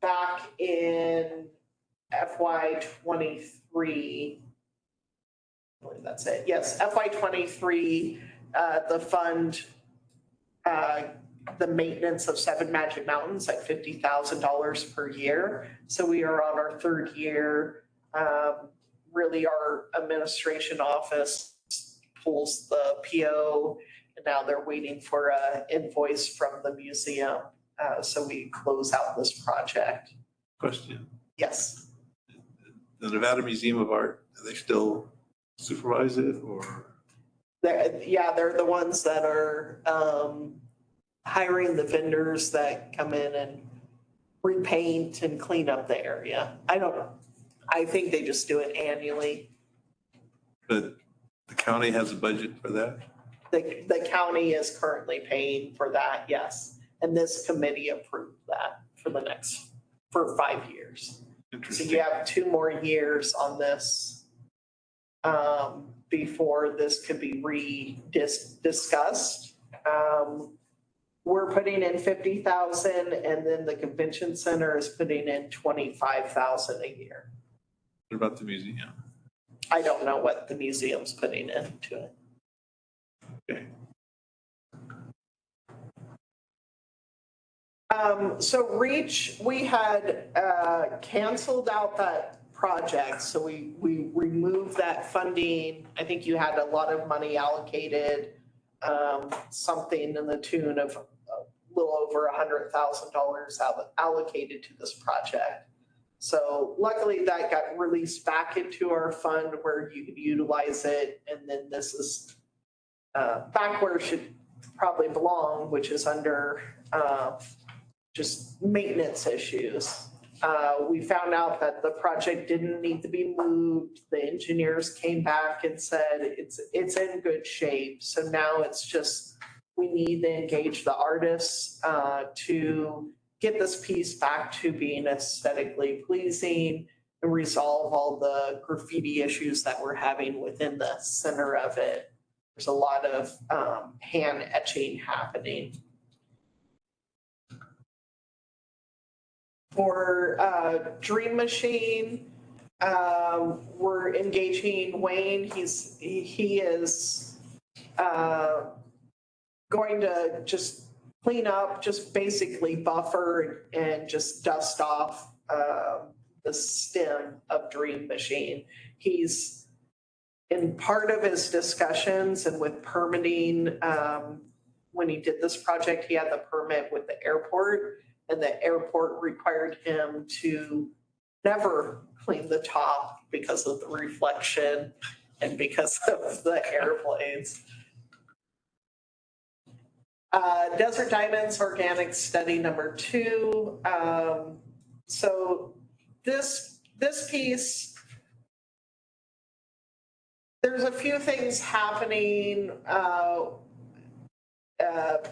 back in FY '23. I believe that's it. Yes, FY '23, the fund, the maintenance of 7 Magic Mountains at $50,000 per year. So we are on our 3rd year. Really, our administration office pulls the PO, and now they're waiting for an invoice from the museum. So we close out this project. Question. Yes. The Nevada Museum of Art, do they still supervise it, or? They're the ones that are hiring the vendors that come in and repaint and clean up the area. I don't know. I think they just do it annually. But the county has a budget for that? The county is currently paying for that, yes. And this committee approved that for 5 years. So Interesting. you have 2 more years on this before this could be discussed. We're putting in 50,000 and then the convention center is putting in 25,000 a year. What about the museum? I don't know what the museum's putting into it. Okay. So Reach, we had canceled out that project, so we removed that funding. I think you had a lot of money allocated, something in the tune of a little over $100,000 allocated to this project. So luckily that got released back into our fund where you could utilize it, and then this is back where it should probably belong, which is under just maintenance issues. We found out that the project didn't need to be moved. The engineers came back and said it's in good shape. So now it's just, we need to engage the artists to get this piece back to being aesthetically pleasing and resolve all the graffiti issues that we're having within the center of it. There's a lot of hand etching happening. For Dream Machine, we're engaging Wayne. He is going to just clean up, just basically buffer and just dust off the stem of Dream Machine. He's in part of his discussions and with permitting, when he did this project, he had the permit with the airport. And the airport required him to never clean the top because of the reflection and because of the airplanes. Desert Diamonds Organic Study number 2. So this piece, there's a few things happening.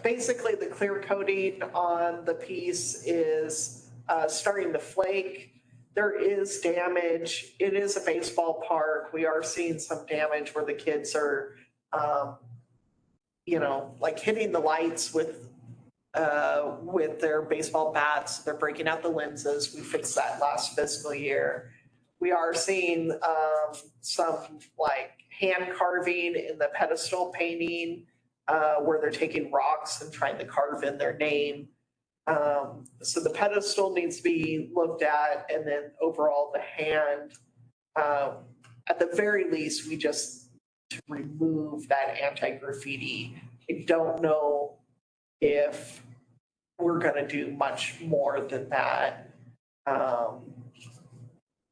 Basically, the clear coating on the piece is starting to flake. There is damage. It is a baseball park. We are seeing some damage where the kids are, like hitting the lights with their baseball bats. They're breaking out the lenses. We fixed that last fiscal year. We are seeing some like hand carving in the pedestal painting. Where they're taking rocks and trying to carve in their name. So the pedestal needs to be looked at, and then overall the hand. At the very least, we just to remove that anti-graffiti. I don't know if we're going to do much more than that.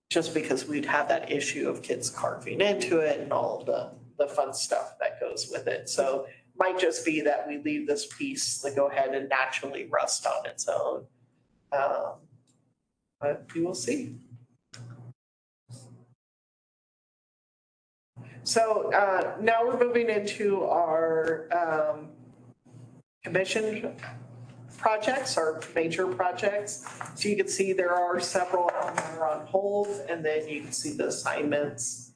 Just because we'd have that issue of kids carving into it and all of the fun stuff that goes with it. So might just be that we leave this piece to go ahead and naturally rust on its own. But we will see. So now we're moving into our commission projects, our major projects. So you can see there are several that are on hold, and then you can see the assignments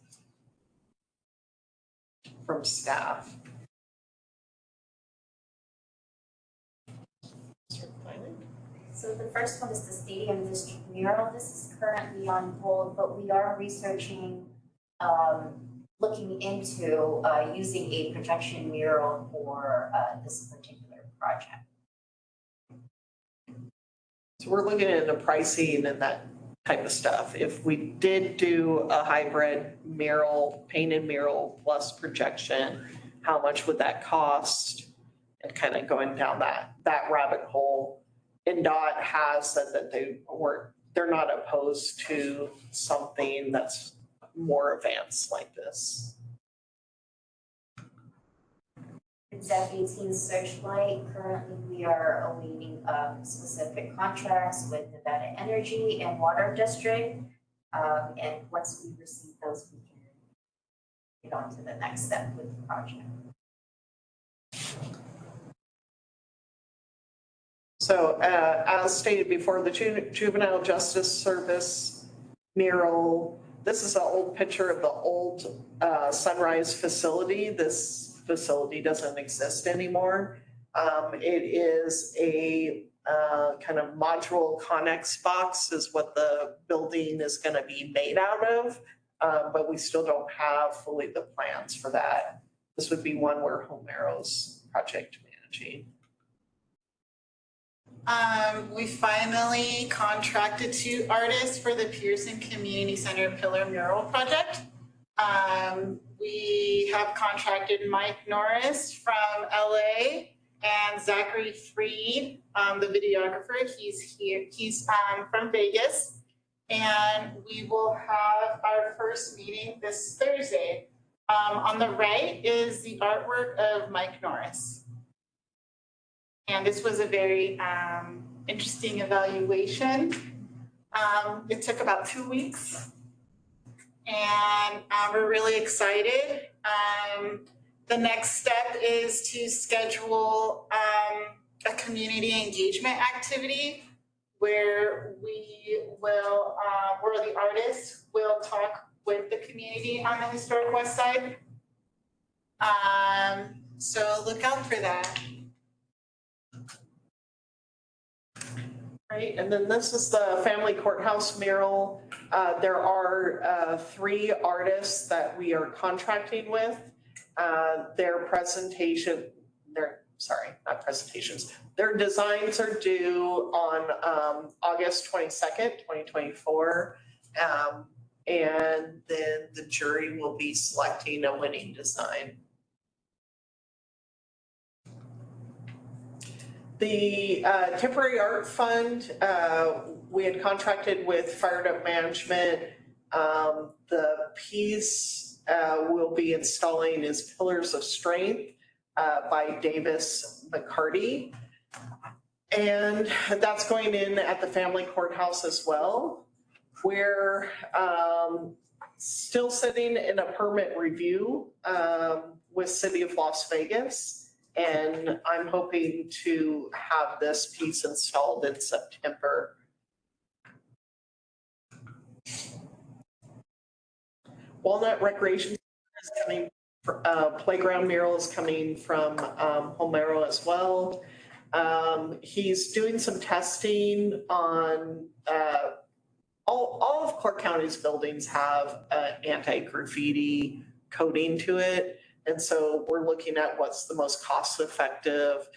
from staff. So the first one is the Stadium District mural. This is currently on hold, but we are researching, looking into using a projection mural for this particular project. So we're looking into pricing and that type of stuff. If we did do a hybrid mural, painted mural plus projection, how much would that cost? And kind of going down that rabbit hole. NDOT has said that they're not opposed to something that's more advanced like this. It's F-18 Searchlight. Currently, we are awaiting specific contracts with Nevada Energy and Water District. And once we receive those, we can get on to the next step with the project. So as stated before, the Juvenile Justice Service mural. This is an old picture of the old Sunrise facility. This facility doesn't exist anymore. It is a kind of module Connex box is what the building is going to be made out of, but we still don't have fully the plans for that. This would be one where Homero's project managing. We finally contracted 2 artists for the Pearson Community Center Pillar Mural Project. We have contracted Mike Norris from LA and Zachary Freed, the videographer. He's from Vegas. And we will have our first meeting this Thursday. On the right is the artwork of Mike Norris. And this was a very interesting evaluation. It took about 2 weeks. And we're really excited. The next step is to schedule a community engagement activity where where the artists will talk with the community on the Historic West Side. So look out for that. Right, and then this is the Family Courthouse mural. There are 3 artists that we are contracting with. Their designs are due on August 22nd, 2024. And then the jury will be selecting a winning design. The Temporary Art Fund, we had contracted with Fired Up Management. The piece we'll be installing is Pillars of Strength by Davis McCarty. And that's going in at the Family Courthouse as well. We're still sitting in a permit review with City of Las Vegas. And I'm hoping to have this piece installed in September. Walnut Recreation is coming, playground mural is coming from Homero as well. He's doing some testing on, all of Clark County's buildings have anti-graffiti coating to it. And so we're looking at what's the most cost-effective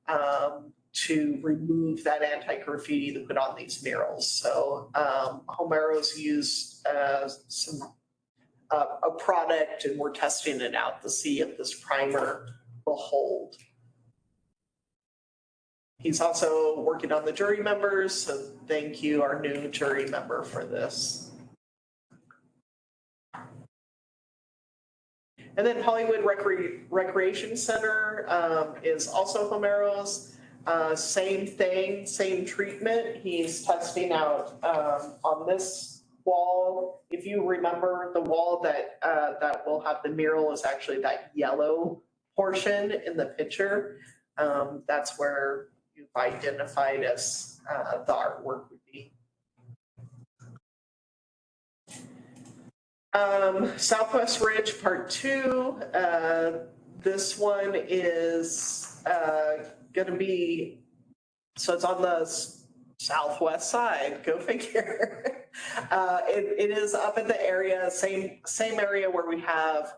to remove that anti-graffiti to put on these murals. So Homero's used a product, and we're testing it out to see if this primer will hold. He's also working on the jury members, so thank you, our new jury member, for this. And then Hollywood Recreation Center is also Homero's. Same thing, same treatment. He's testing out on this wall. If you remember, the wall that will have the mural is actually that yellow portion in the picture. That's where you've identified as the artwork would be. Southwest Ridge Part 2, this one is going to be, so it's on the southwest side, go figure. It is up in the area, same area where we have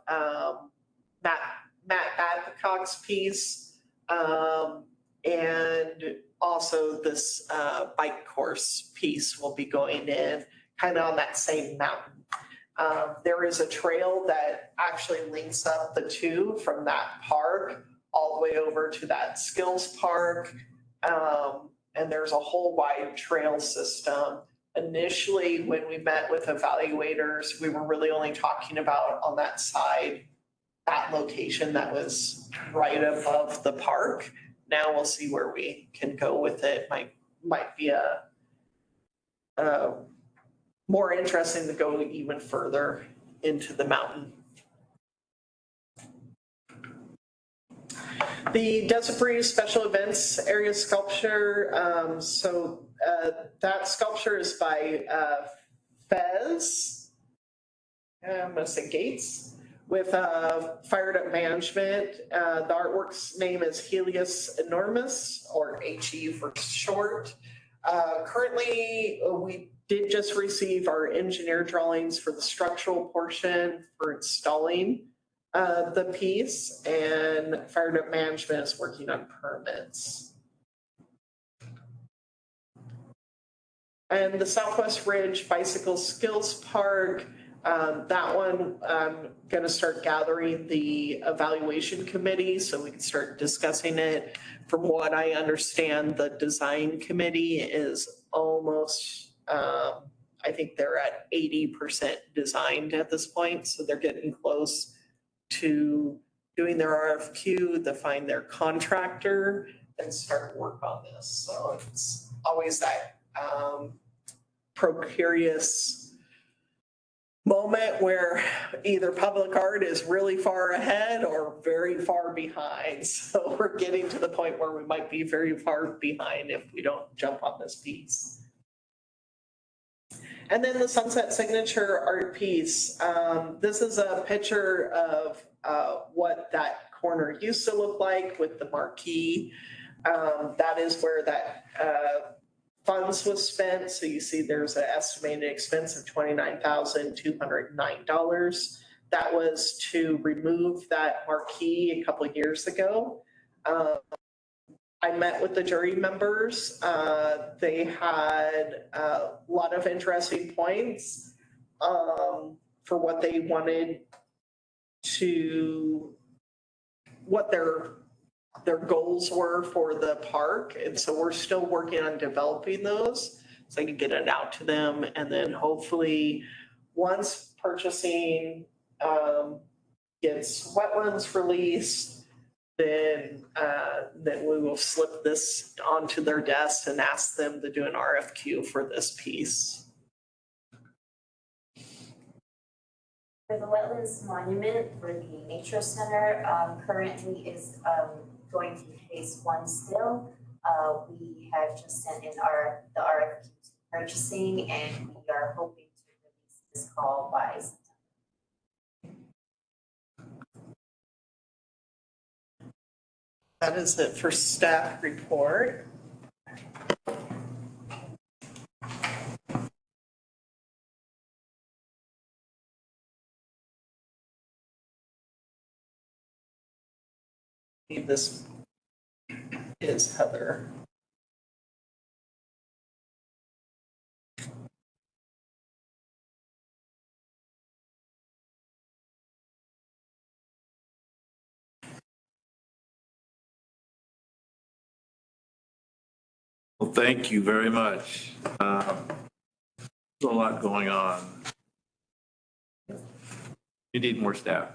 Matt Babcock's piece, and also this bike course piece will be going in kind of on that same mountain. There is a trail that actually links up the two from that park all the way over to that skills park. And there's a whole wide trail system. Initially, when we met with evaluators, we were really only talking about on that side, that location that was right above the park. Now we'll see where we can go with it. Might be a more interesting to go even further into the mountain. The Desert Breeze Special Events Area Sculpture. That sculpture is by Fez, I'm gonna say Gates, with Fired Up Management. The artwork's name is Helios Enormous, or HE for short. Currently, we did just receive our engineer drawings for the structural portion for installing the piece, and Fired Up Management is working on permits. And the Southwest Ridge Bicycle Skills Park, that one, I'm gonna start gathering the evaluation committee so we can start discussing it. From what I understand, the design committee is almost, I think they're at 80% designed at this point, so they're getting close to doing their RFQ, to find their contractor and start work on this. So it's always that precarious moment where either public art is really far ahead or very far behind. So we're getting to the point where we might be very far behind if we don't jump on this piece. And then the Sunset Signature art piece. This is a picture of what that corner used to look like with the marquee. That is where that funds was spent. So you see there's an estimated expense of $29,209. That was to remove that marquee a couple of years ago. I met with the jury members. They had a lot of interesting points for what they wanted to, what their goals were for the park. And so we're still working on developing those so I can get it out to them. And then hopefully once purchasing gets wetlands released, then we will slip this onto their desk and ask them to do an RFQ for this piece. For the Wetlands Monument for the Nature Center, currently is going through phase 1 still. We have just sent in the RFQ purchasing, and we are hoping to release this call by September. That is it for staff report. This is Heather. Well, thank you very much. There's a lot going on. You need more staff.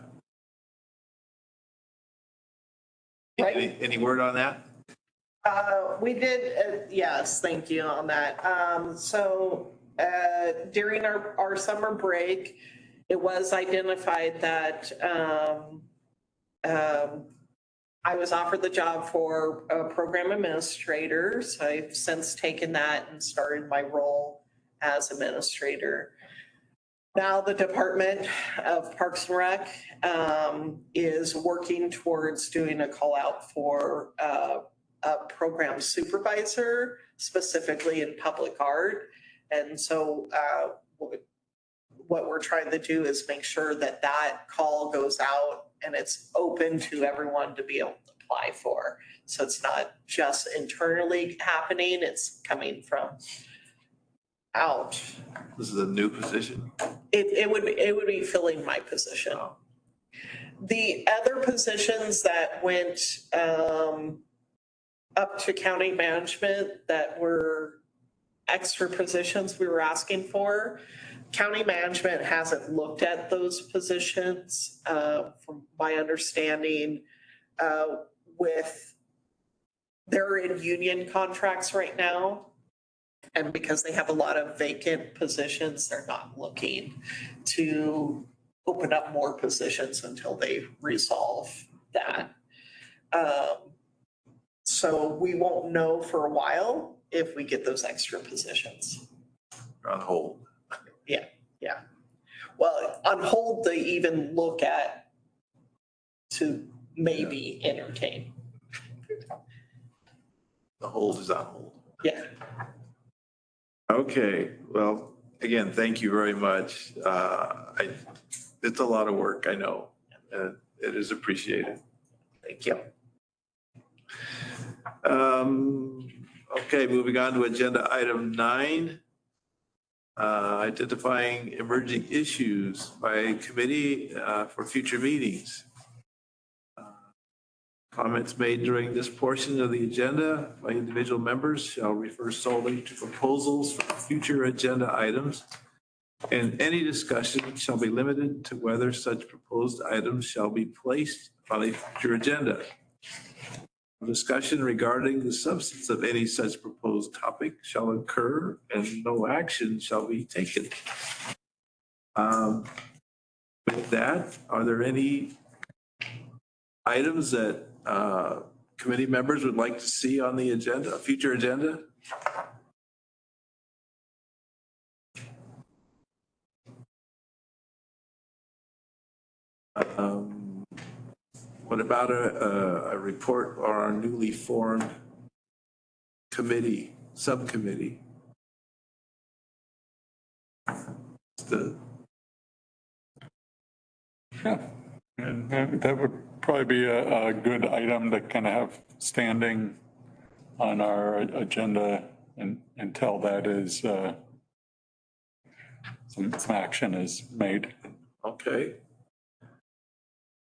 Right. Any word on that? We did, yes, thank you on that. So during our summer break, it was identified that I was offered the job for a program administrator. So I've since taken that and started my role as administrator. Now the Department of Parks and Rec is working towards doing a call out for a program supervisor, specifically in public art. And so what we're trying to do is make sure that that call goes out and it's open to everyone to be able to apply for. So it's not just internally happening, it's coming from out. This is a new position. It would be filling my position. Oh. The other positions that went up to county management that were extra positions we were asking for, county management hasn't looked at those positions, from my understanding, they're in union contracts right now. And because they have a lot of vacant positions, they're not looking to open up more positions until they resolve that. So we won't know for a while if we get those extra positions. On hold. Well, on hold to even look at, to maybe entertain. The hold is on hold. Yeah. Okay, well, again, thank you very much. It's a lot of work, I know, and it is appreciated. Thank you. Okay, moving on to agenda item 9. Identifying emerging issues by committee for future meetings. Comments made during this portion of the agenda by individual members shall refer solely to proposals for future agenda items, and any discussion shall be limited to whether such proposed items shall be placed on a future agenda. Discussion regarding the substance of any such proposed topic shall occur and no action shall be taken. With that, are there any items that committee members would like to see on the agenda, a future agenda? What about a report on our newly formed committee, subcommittee? And that would probably be a good item to kind of have standing on our agenda until that is, some action is made. Okay.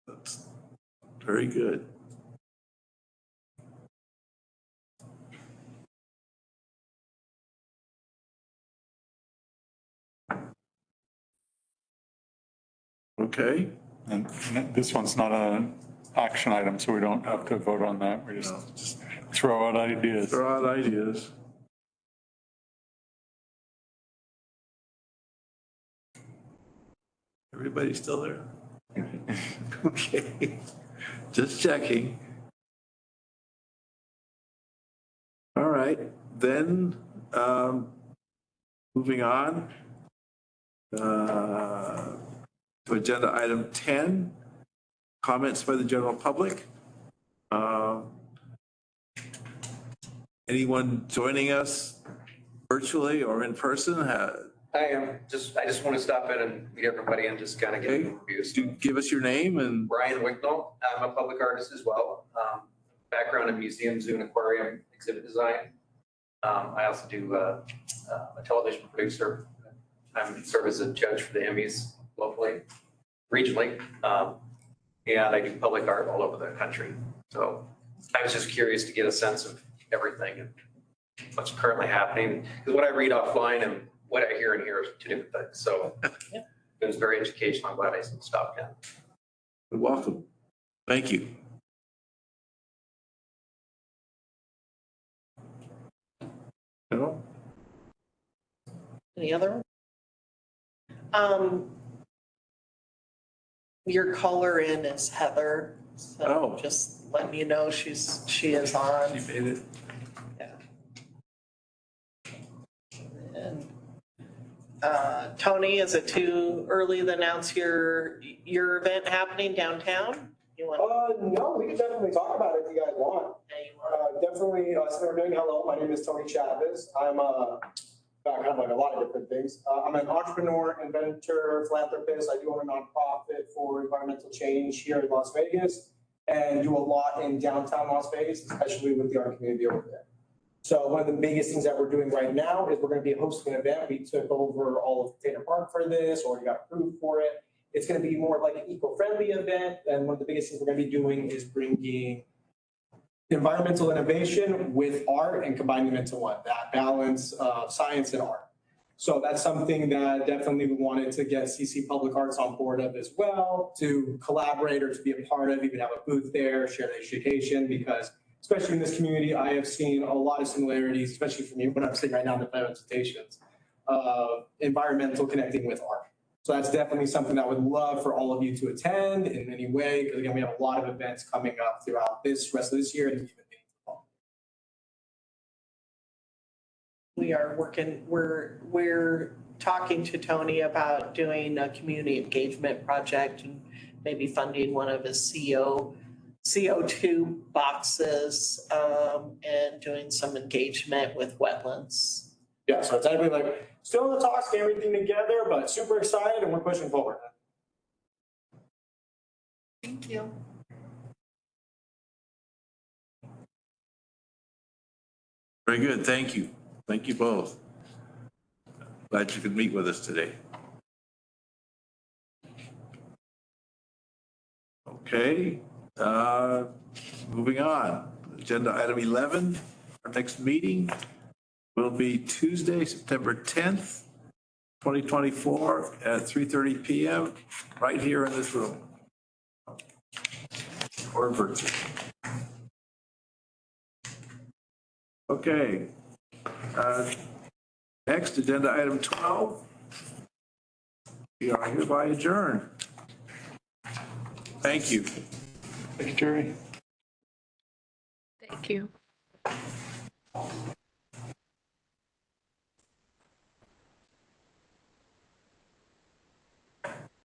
That's very good. Okay. And this one's not an action item, so we don't have to vote on that. We just throw out ideas. Throw out ideas. Everybody still there? Okay, just checking. All right, then, moving on to agenda item 10, comments by the general public. Anyone joining us virtually or in person? I just want to stop in and meet everybody and just kind of get Okay. an overview. Do give us your name and. Brian Wicknell, I'm a public artist as well. Background in museum, zoo, and aquarium exhibit design. I also do a television producer. I serve as a judge for the Emmys locally, regionally, and I do public art all over the country. So I was just curious to get a sense of everything and what's currently happening. Because what I read offline and what I hear in here is two different things. So it was very educational. I'm glad I stopped in. You're welcome. Thank you. No? Any other? Your caller in is Heather, so Oh. just letting you know she is on. You made it. And Tony, is it too early to announce your event happening downtown? You want? No, we can definitely talk about it if you guys want. Definitely, so we're doing hello, my name is Tony Chavez. I'm kind of like a lot of different things. I'm an entrepreneur, inventor, philanthropist. I do own a nonprofit for environmental change here in Las Vegas and do a lot in downtown Las Vegas, especially with the art community over there. So one of the biggest things that we're doing right now is we're going to be hosting an event. We took over all of Container Park for this, already got approved for it. It's going to be more like an eco-friendly event. And one of the biggest things we're going to be doing is bringing environmental innovation with art and combining them into one, that balance of science and art. So that's something that definitely we wanted to get CC Public Arts on board of as well, to collaborate or to be a part of, even have a booth there, share the education, because especially in this community, I have seen a lot of similarities, especially for me when I'm sitting right now in the presentations, of environmental connecting with art. So that's definitely something that I would love for all of you to attend in any way, because again, we have a lot of events coming up throughout this rest of this year and even fall. We are working, we're talking to Tony about doing a community engagement project and maybe funding one of his CO2 boxes, and doing some engagement with wetlands. Yeah, so it's actually like, still in the talks, getting everything together, but super excited and we're pushing forward. Thank you. Very good, thank you. Thank you both. Glad you could meet with us today. Okay, moving on. Agenda item 11, our next meeting will be Tuesday, September 10th, 2024 at 3:30 PM, right here in this room. Or virtual. Okay. Next, agenda item 12. We are hereby adjourned. Thank you. Thank you, Jerry. Thank you.